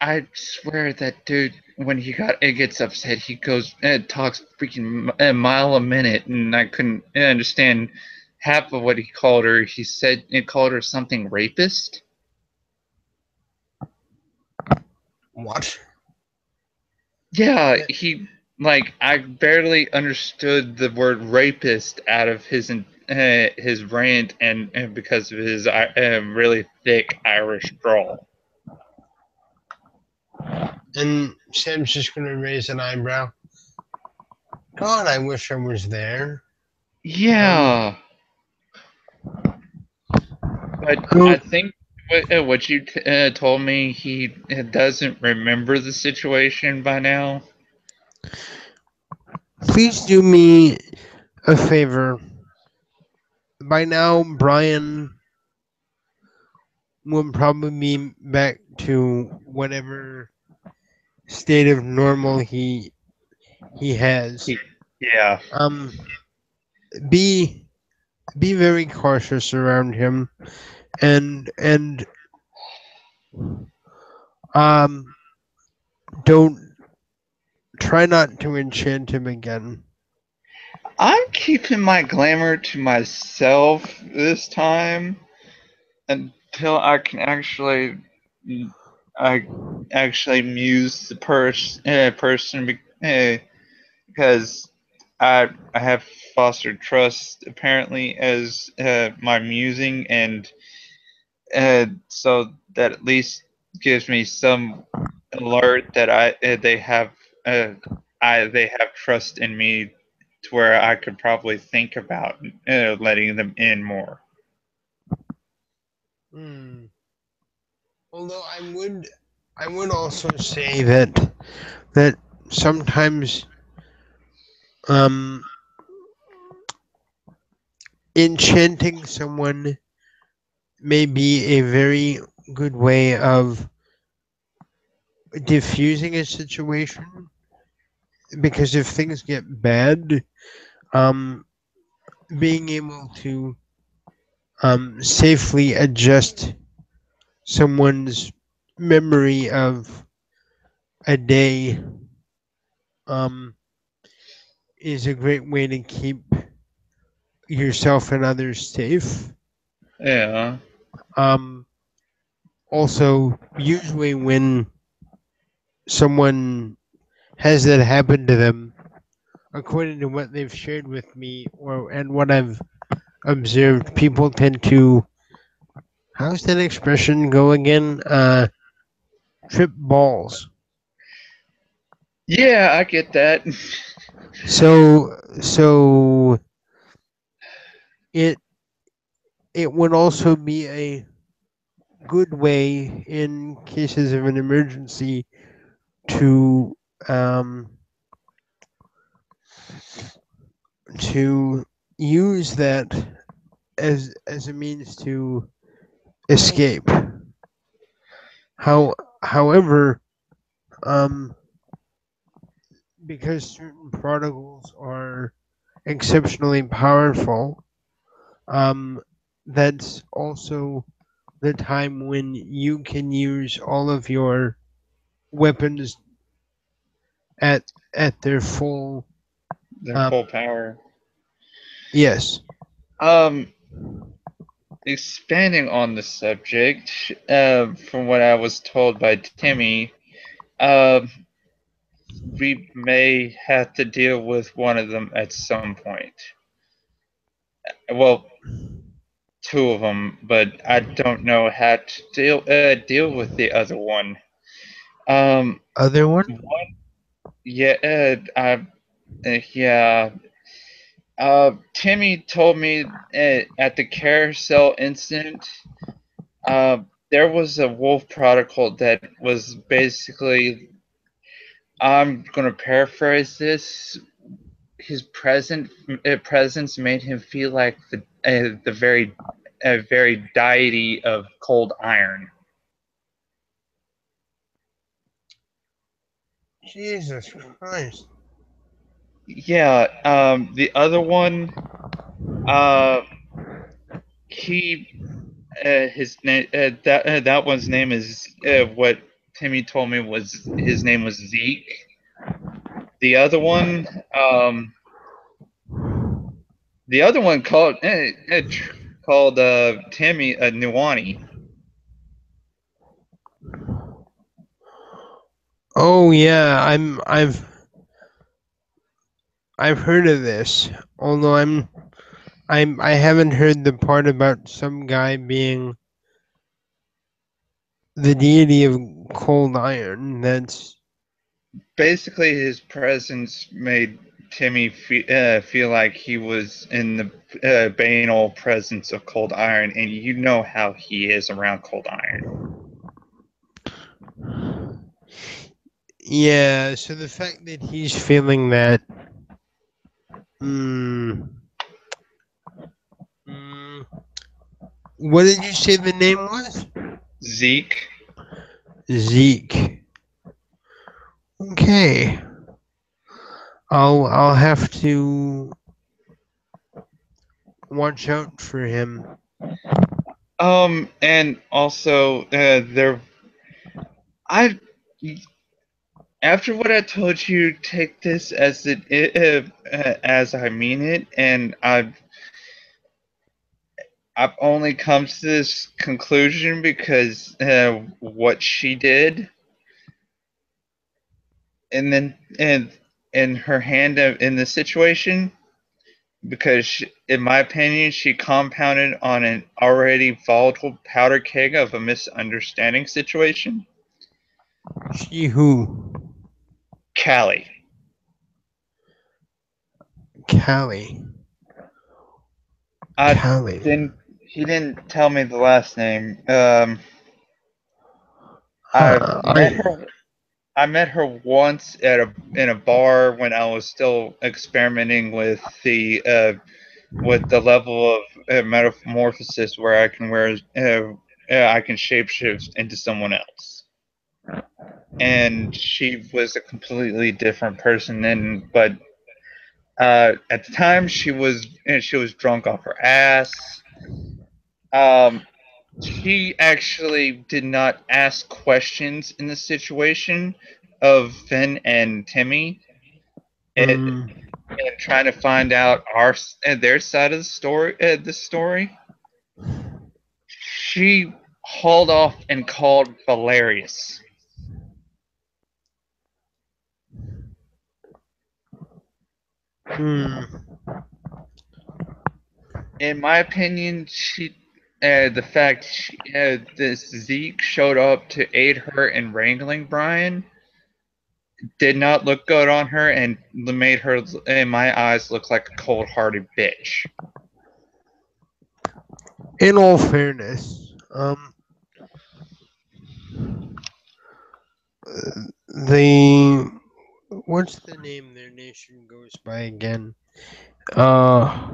I swear that dude, when he gets upset, he goes talks freaking a mile a minute, and I couldn't understand half of what he called her. He called her something rapist. what? Yeah, he like I barely understood the word rapist out of his rant, and because of his really thick Irish drawl. And Sam's just gonna raise an eyebrow. God, I wish I was there. Um, Yeah, but oh, I think what you told me, he doesn't remember the situation by now. please do me a favor. By now, Brian will probably be back to whatever state of normal he has. He, yeah, Um, be be very cautious around him, and um, don't try not to enchant him again. I'm keeping my glamour to myself this time until I actually muse the person because I have fostered trust apparently as my musing, and so that at least gives me some alert that I uh, they have trust in me to where I could probably think about letting them in more. Hmm. Although I would also say that sometimes um enchanting someone may be a very good way of diffusing a situation, because if things get bad, um being able to safely adjust someone's memory of a day um is a great way to keep yourself and others safe. Yeah, Um, Also, usually when someone has that happen to them, according to what they've shared with me or and what I've observed, people tend to, how's that expression go again? Trip balls. yeah, I get that. So it it would also be a good way in cases of an emergency to um, to use that as a means to escape. However, um, because certain protocols are exceptionally powerful, um, that's also the time when you can use all of your weapons at at their full. Their Um, full power. yes. Um, Expanding on the subject, from what I was told by Timmy, um, we may have to deal with one of them at some point. Well, two of them, but I don't know how to deal with the other one. Um, Other one. one, yeah, yeah. Timmy told me at the carousel incident. there was a wolf protocol that was basically, I'm going to paraphrase this. His presence made him feel like the very deity of cold iron. Jesus Christ. Yeah. The other one, uh, he his name that one's name is what Timmy told me was his name was Zeke. The other one, um, the other one called Timmy Nuwani. Oh yeah, I've heard of this. Although I haven't heard the part about some guy being the deity of cold iron. That's Basically, his presence made Timmy feel like he was in the banal presence of cold iron, and you know how he is around cold iron. yeah. So the fact that he's feeling that, mm, mm, what did you say the name was? Zeke. Zeke. Okay, I'll have to watch out for him. And also, I after what I told you, take this as as I mean it, and I've only come to this conclusion because what she did, and then and her hand in the situation, because in my opinion, she compounded on an already volatile powder keg of a misunderstanding situation. She who? Callie. Callie. I Callie. didn't. He didn't tell me the last name. I've Huh, met her. I met her once at a in a bar when I was still experimenting with the level of metamorphosis where I can I can shapeshift into someone else. And she was a completely different person. And but at the time she was drunk off her ass. Um, she actually did not ask questions in the situation of Finn and Timmy, and, mm, and trying to find out their side of the story. The story. She hauled off and called Valerius. mm, In my opinion, the fact this Zeke showed up to aid her in wrangling Brian did not look good on her and made her, in my eyes, look like a cold-hearted bitch. in all fairness, the what's the name their nation goes by again? Uh,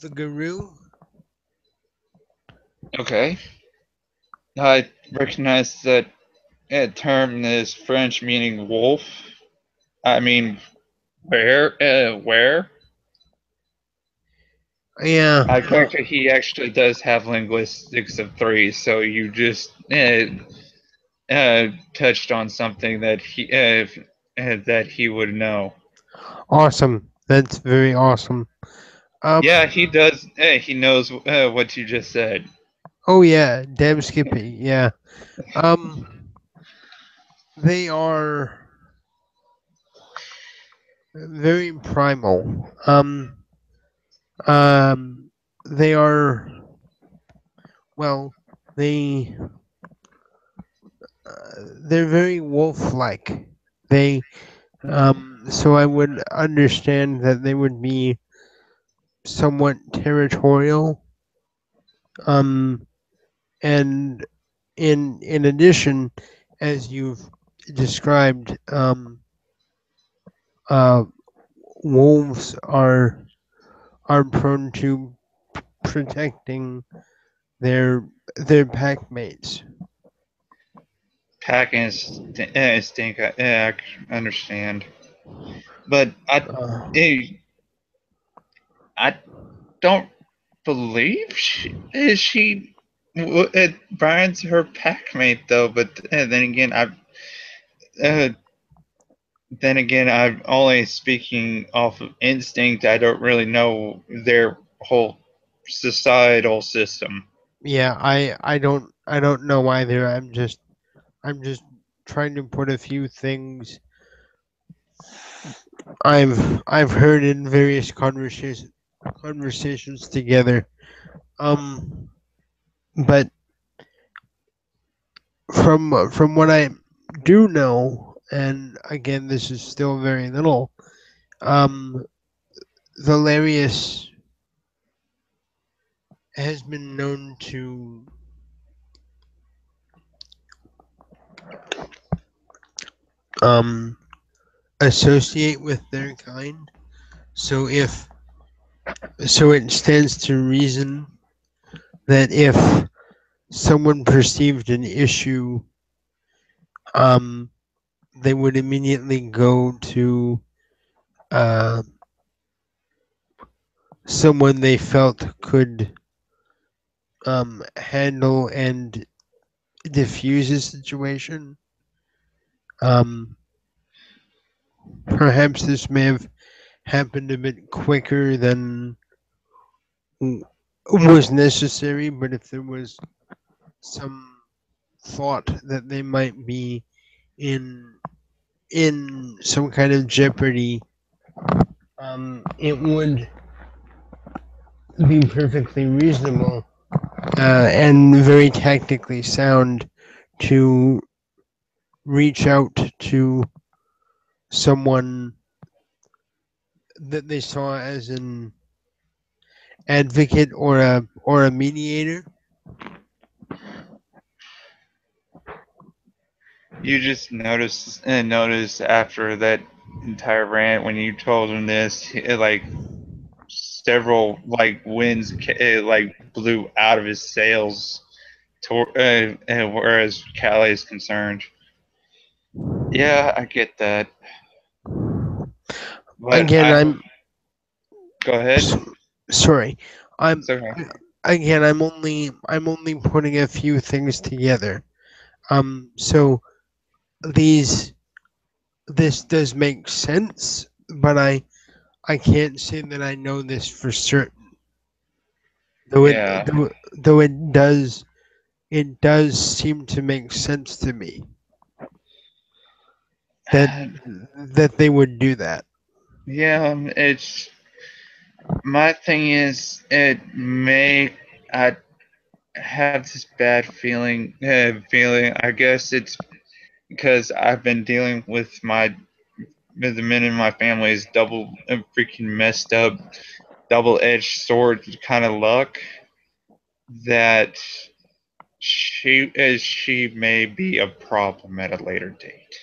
the Guru. Okay, I recognize that term is French meaning wolf. I mean, where? Yeah. I correct you, he actually does have linguistics of three, so you just touched on something that he would know. Awesome. That's very awesome. Yeah, Um. he does. He knows what you just said. Oh yeah. Damn Skippy. Yeah. Um. They are very primal. Um. They are well. They they're very wolf-like. They So I would understand that they would be somewhat territorial. Um, and in addition, as you've described, uh, wolves are prone to protecting their their pack mates. Packing stink. Yeah, I understand. But Uh, I don't believe she Brian's her packmate though. But uh, then again, I'm only speaking off of instinct. I don't really know their whole societal system. yeah, I don't know either. I'm just trying to put a few things I've heard in various conversations together. Um, but from what I do know, and again, this is still very little. Um, Valerius has been known to um associate with their kind. So if so, it stands to reason that if someone perceived an issue, um, they would immediately go to uh, someone they felt could handle and diffuse a situation. Um, Perhaps this may have happened a bit quicker than was necessary, but if there was some thought that they might be in some kind of jeopardy, it would be perfectly reasonable and very tactically sound to reach out to someone that they saw as an advocate or a mediator. You just noticed after that entire rant when you told him this, like several like winds like blew out of his sails. Whereas Calais is concerned, yeah, I get that, but Again, I I'm go ahead. sorry. I'm It's okay. again. I'm only putting a few things together. So these this does make sense, but I can't say that I know this for certain. Though it Yeah, though it does seem to make sense to me that they would do that. yeah. It's my thing is it may I have this bad feeling. I guess it's because I've been dealing with the men in my family is double freaking messed up, double-edged sword kind of luck that she may be a problem at a later date.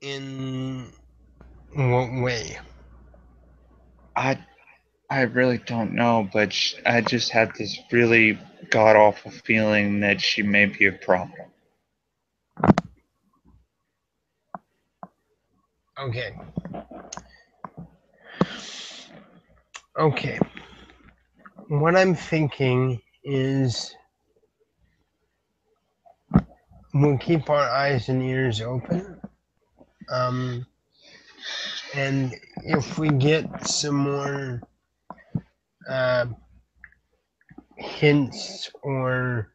In what way? I I really don't know, but I just have this really god awful feeling that she may be a problem. Okay. Okay. What I'm thinking is we'll keep our eyes and ears open. Um, and if we get some more uh, hints or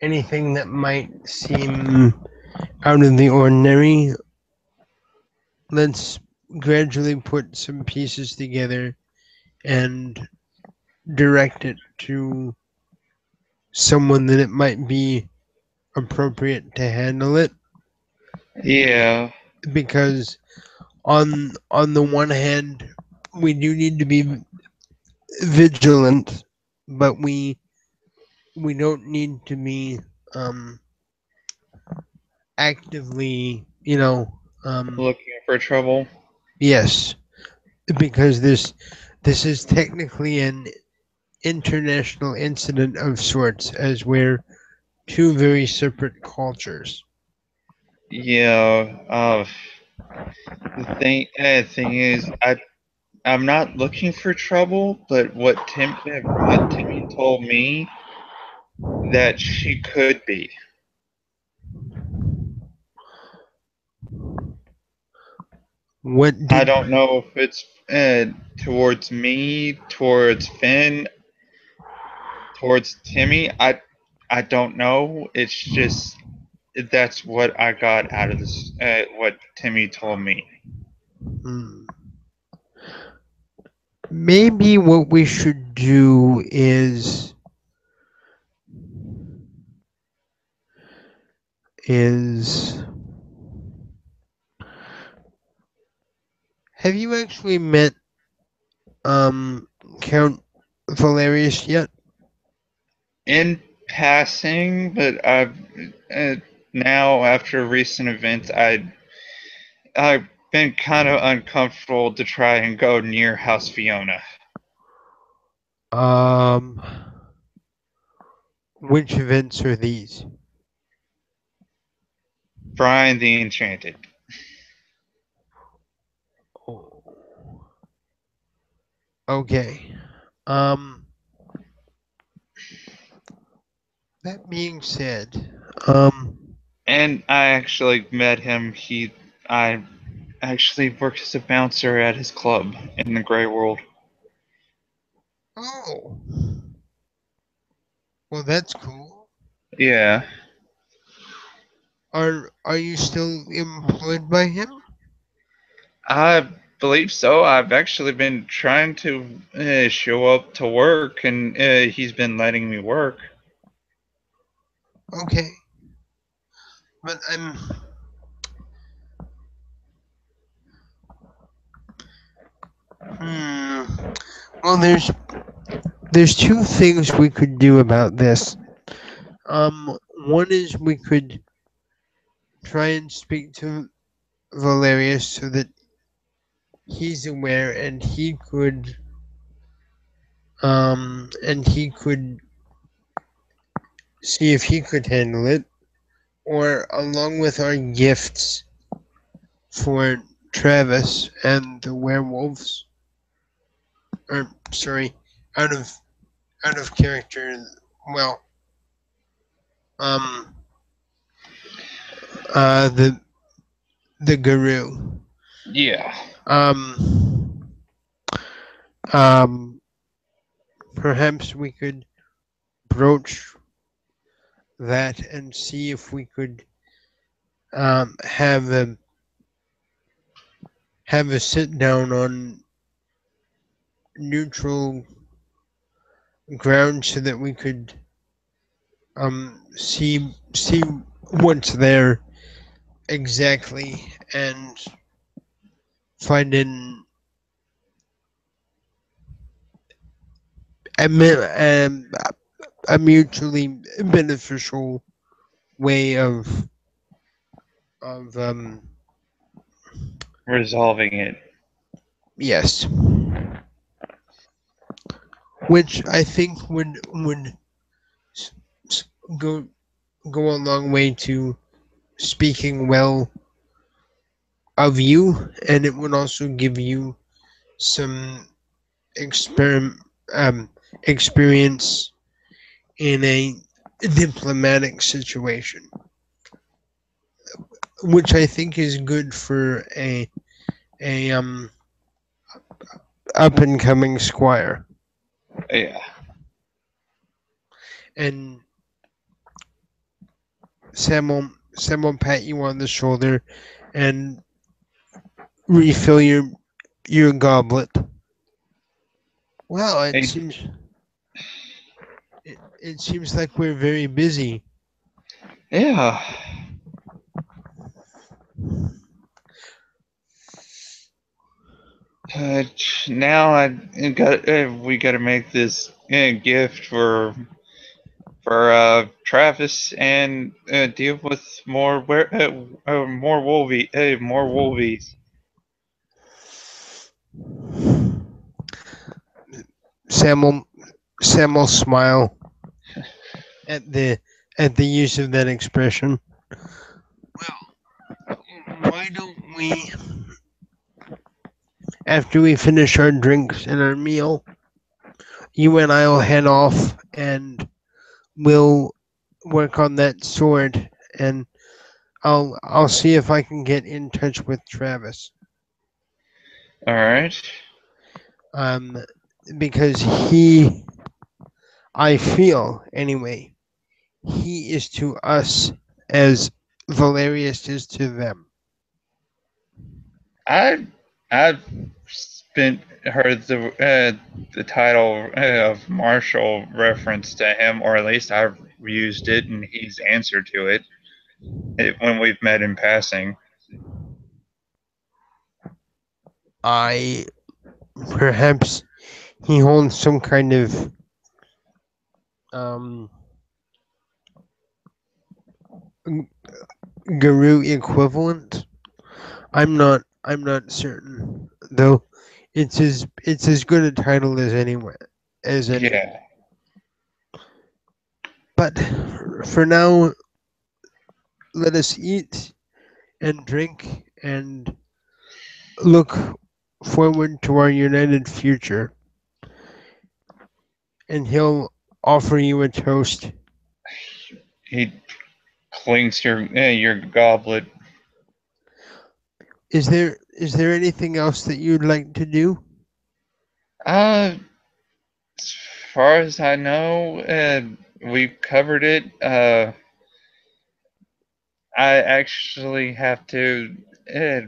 anything that might seem out of the ordinary, let's gradually put some pieces together and direct it to someone that it might be appropriate to handle it Yeah, because on the one hand, we do need to be vigilant, but we don't need to be um actively, Looking for trouble. yes, because this is technically an international incident of sorts, as we're two very separate cultures. Yeah. The thing is, I'm not looking for trouble, but what Timmy told me that she could be. What I did don't know if it's towards me, towards Finn, towards Timmy. I don't know. It's just that's what I got out of this. What Timmy told me. hmm, maybe what we should do is have you actually met um Count Valerius yet? In passing, but I've uh, now after recent events, I've been kind of uncomfortable to try and go near House Fiona. Um, which events are these? Brian the Enchanted. Oh, okay. Um, that being said, And I actually met him. I actually worked as a bouncer at his club in the Grey World. oh, well, that's cool. Yeah, Are you still employed by him? I believe so. I've actually been trying to show up to work, and he's been letting me work. Okay, but hmm. Well, there's two things we could do about this. One is we could try and speak to Valerius so that he's aware and he could see if he could handle it, or along with our gifts for Travis and the werewolves, or sorry, out of out of character. Well, um, the guru. Yeah. Um, um, perhaps we could broach that and see if we could have a sit down on neutral ground so that we could see what's there exactly and find a, a mutually beneficial way of Resolving it. yes, which I think would s- s- go go a long way to speaking well of you, and it would also give you some experiment experience in a diplomatic situation, which I think is good for a up and coming squire. Yeah. And Sam will pat you on the shoulder and refill your goblet. Well, Hey, it seems like we're very busy. yeah. Now I got we got to make this gift for Travis and deal with more more wolvies. Sam will Sam will smile at the use of that expression. Why don't we, after we finish our drinks and our meal, you and I'll head off and we'll work on that sword, and I'll see if I can get in touch with Travis. All right. Um, because he, I feel anyway, he is to us as Valerius is to them. I I've spent heard the title of Marshall reference to him, or at least I've used it, and he's answered to it when we've met in passing. I perhaps he holds some kind of um guru equivalent. I'm not certain though. It's as good a title as anywhere as any. Yeah. But for now, let us eat and drink and look forward to our united future. And he'll offer you a toast. He clinks your goblet. Is there anything else that you'd like to do? Uh, as far as I know, we've covered it. I actually have to. Uh,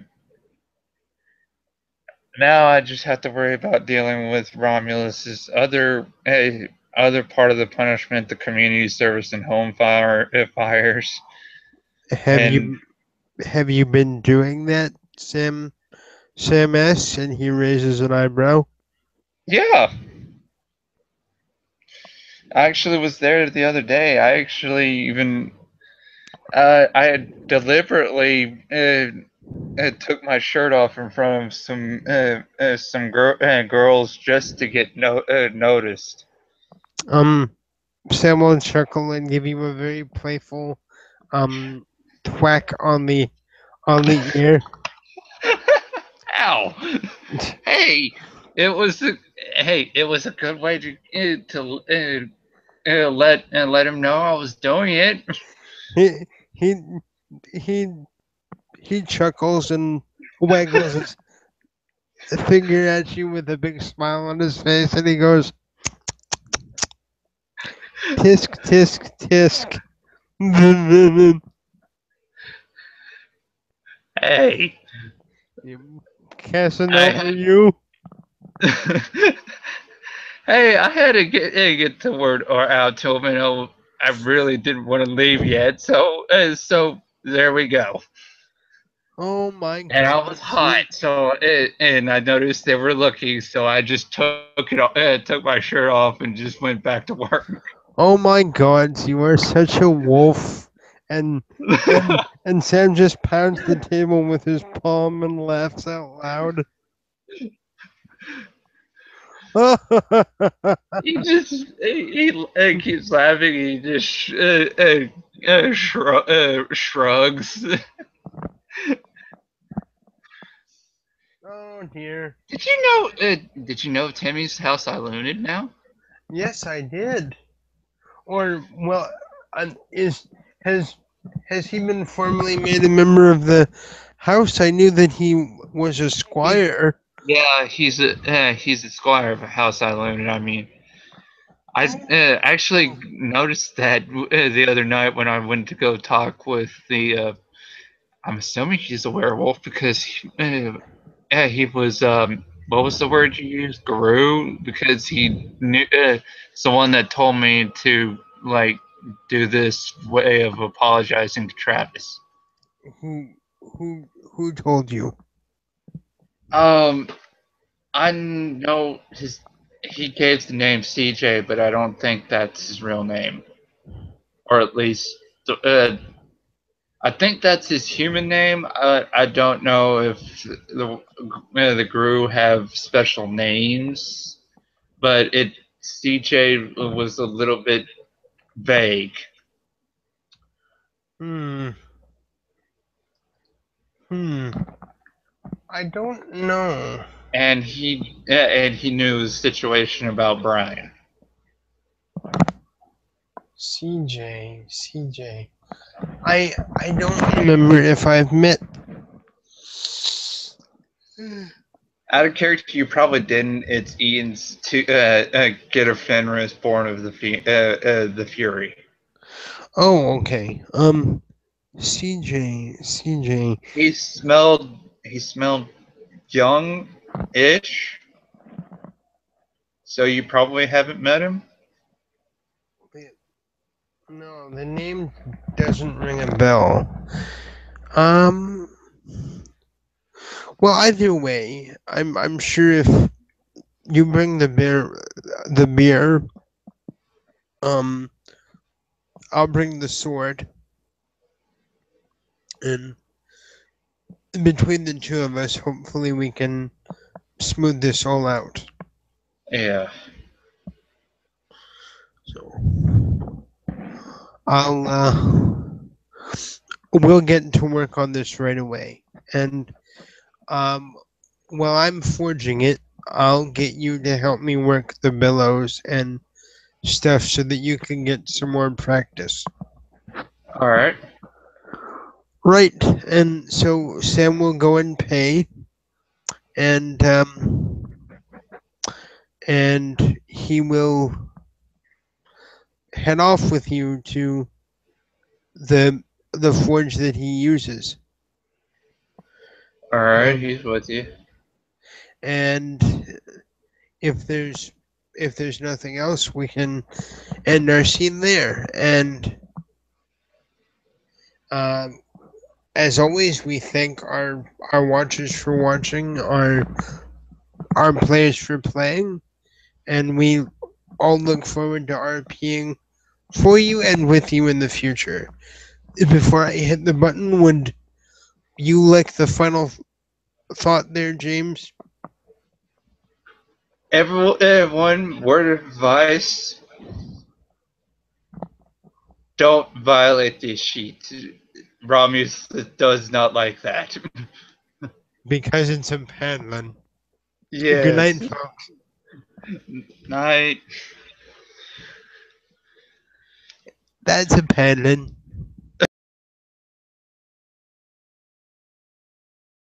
Now I just have to worry about dealing with Romulus's other part of the punishment, the community service and home fires, Have and you have you been doing that, Sam S? And he raises an eyebrow. yeah, I actually was there the other day. I actually even I had deliberately took my shirt off in front of some girls just to get noticed. Um, Sam will chuckle and give you a very playful um thwack on the ear. Ow! Hey, it was a it was a good way to let him know I was doing it. He he he he chuckles and waggles his finger at you with a big smile on his face, and he goes, "Tisk tisk tisk." Hey, Casanova, I you. hey, I had to get the word or out to him, and I really didn't want to leave yet. So there we go. Oh my And I was gods, hot, you. and I noticed they were looking, so I just took my shirt off and just went back to work. Oh my gods, you are such a wolf. And Sam just pounds the table with his palm and laughs out loud. He keeps laughing. He just shrugs. Oh dear. Did you know Timmy's house I looted now? Yes, I did. Or well, is has has he been formally made a member of the house? I knew that he was a He, squire. yeah, he's a squire of a house I looted. I mean, I actually noticed that the other night when I went to go talk with the. I'm assuming he's a werewolf because yeah, he was. What was the word you used? Guru, because he knew. It's the one that told me to like do this way of apologizing to Travis. Who who told you? Um, I know his. He gave the name CJ, but I don't think that's his real name, or at least I think that's his human name. I don't know if the Gru have special names, but it CJ was a little bit vague, Hmm. Hmm. I don't know. and he knew the situation about Brian. CJ. I don't remember if I've met. Out of character, you probably didn't. It's Ian's to get a Fenris born of the Fury. Oh, okay. CJ. He smelled young-ish, so you probably haven't met him. No, the name doesn't ring a bell. Um. Well, either way, I'm sure if you bring the beer, um, I'll bring the sword, and between the two of us, hopefully we can smooth this all out. Yeah. So I'll we'll get to work on this right away, and um, while I'm forging it, I'll get you to help me work the billows and stuff so that you can get some more practice. All right. Right, and so Sam will go and pay, and he will head off with you to the forge that he uses. All right. Um, He's with you. and if there's nothing else, we can end our scene there. And um, as always, we thank our watchers for watching, our players for playing, and we all look forward to RPing for you and with you in the future. Before I hit the button, would you like the final thought there, James? Everyone, word of advice: don't violate the sheet. Romulus does not like that. Because it's a Padlin. Good night, Yes. folks. Night. That's a Padlin.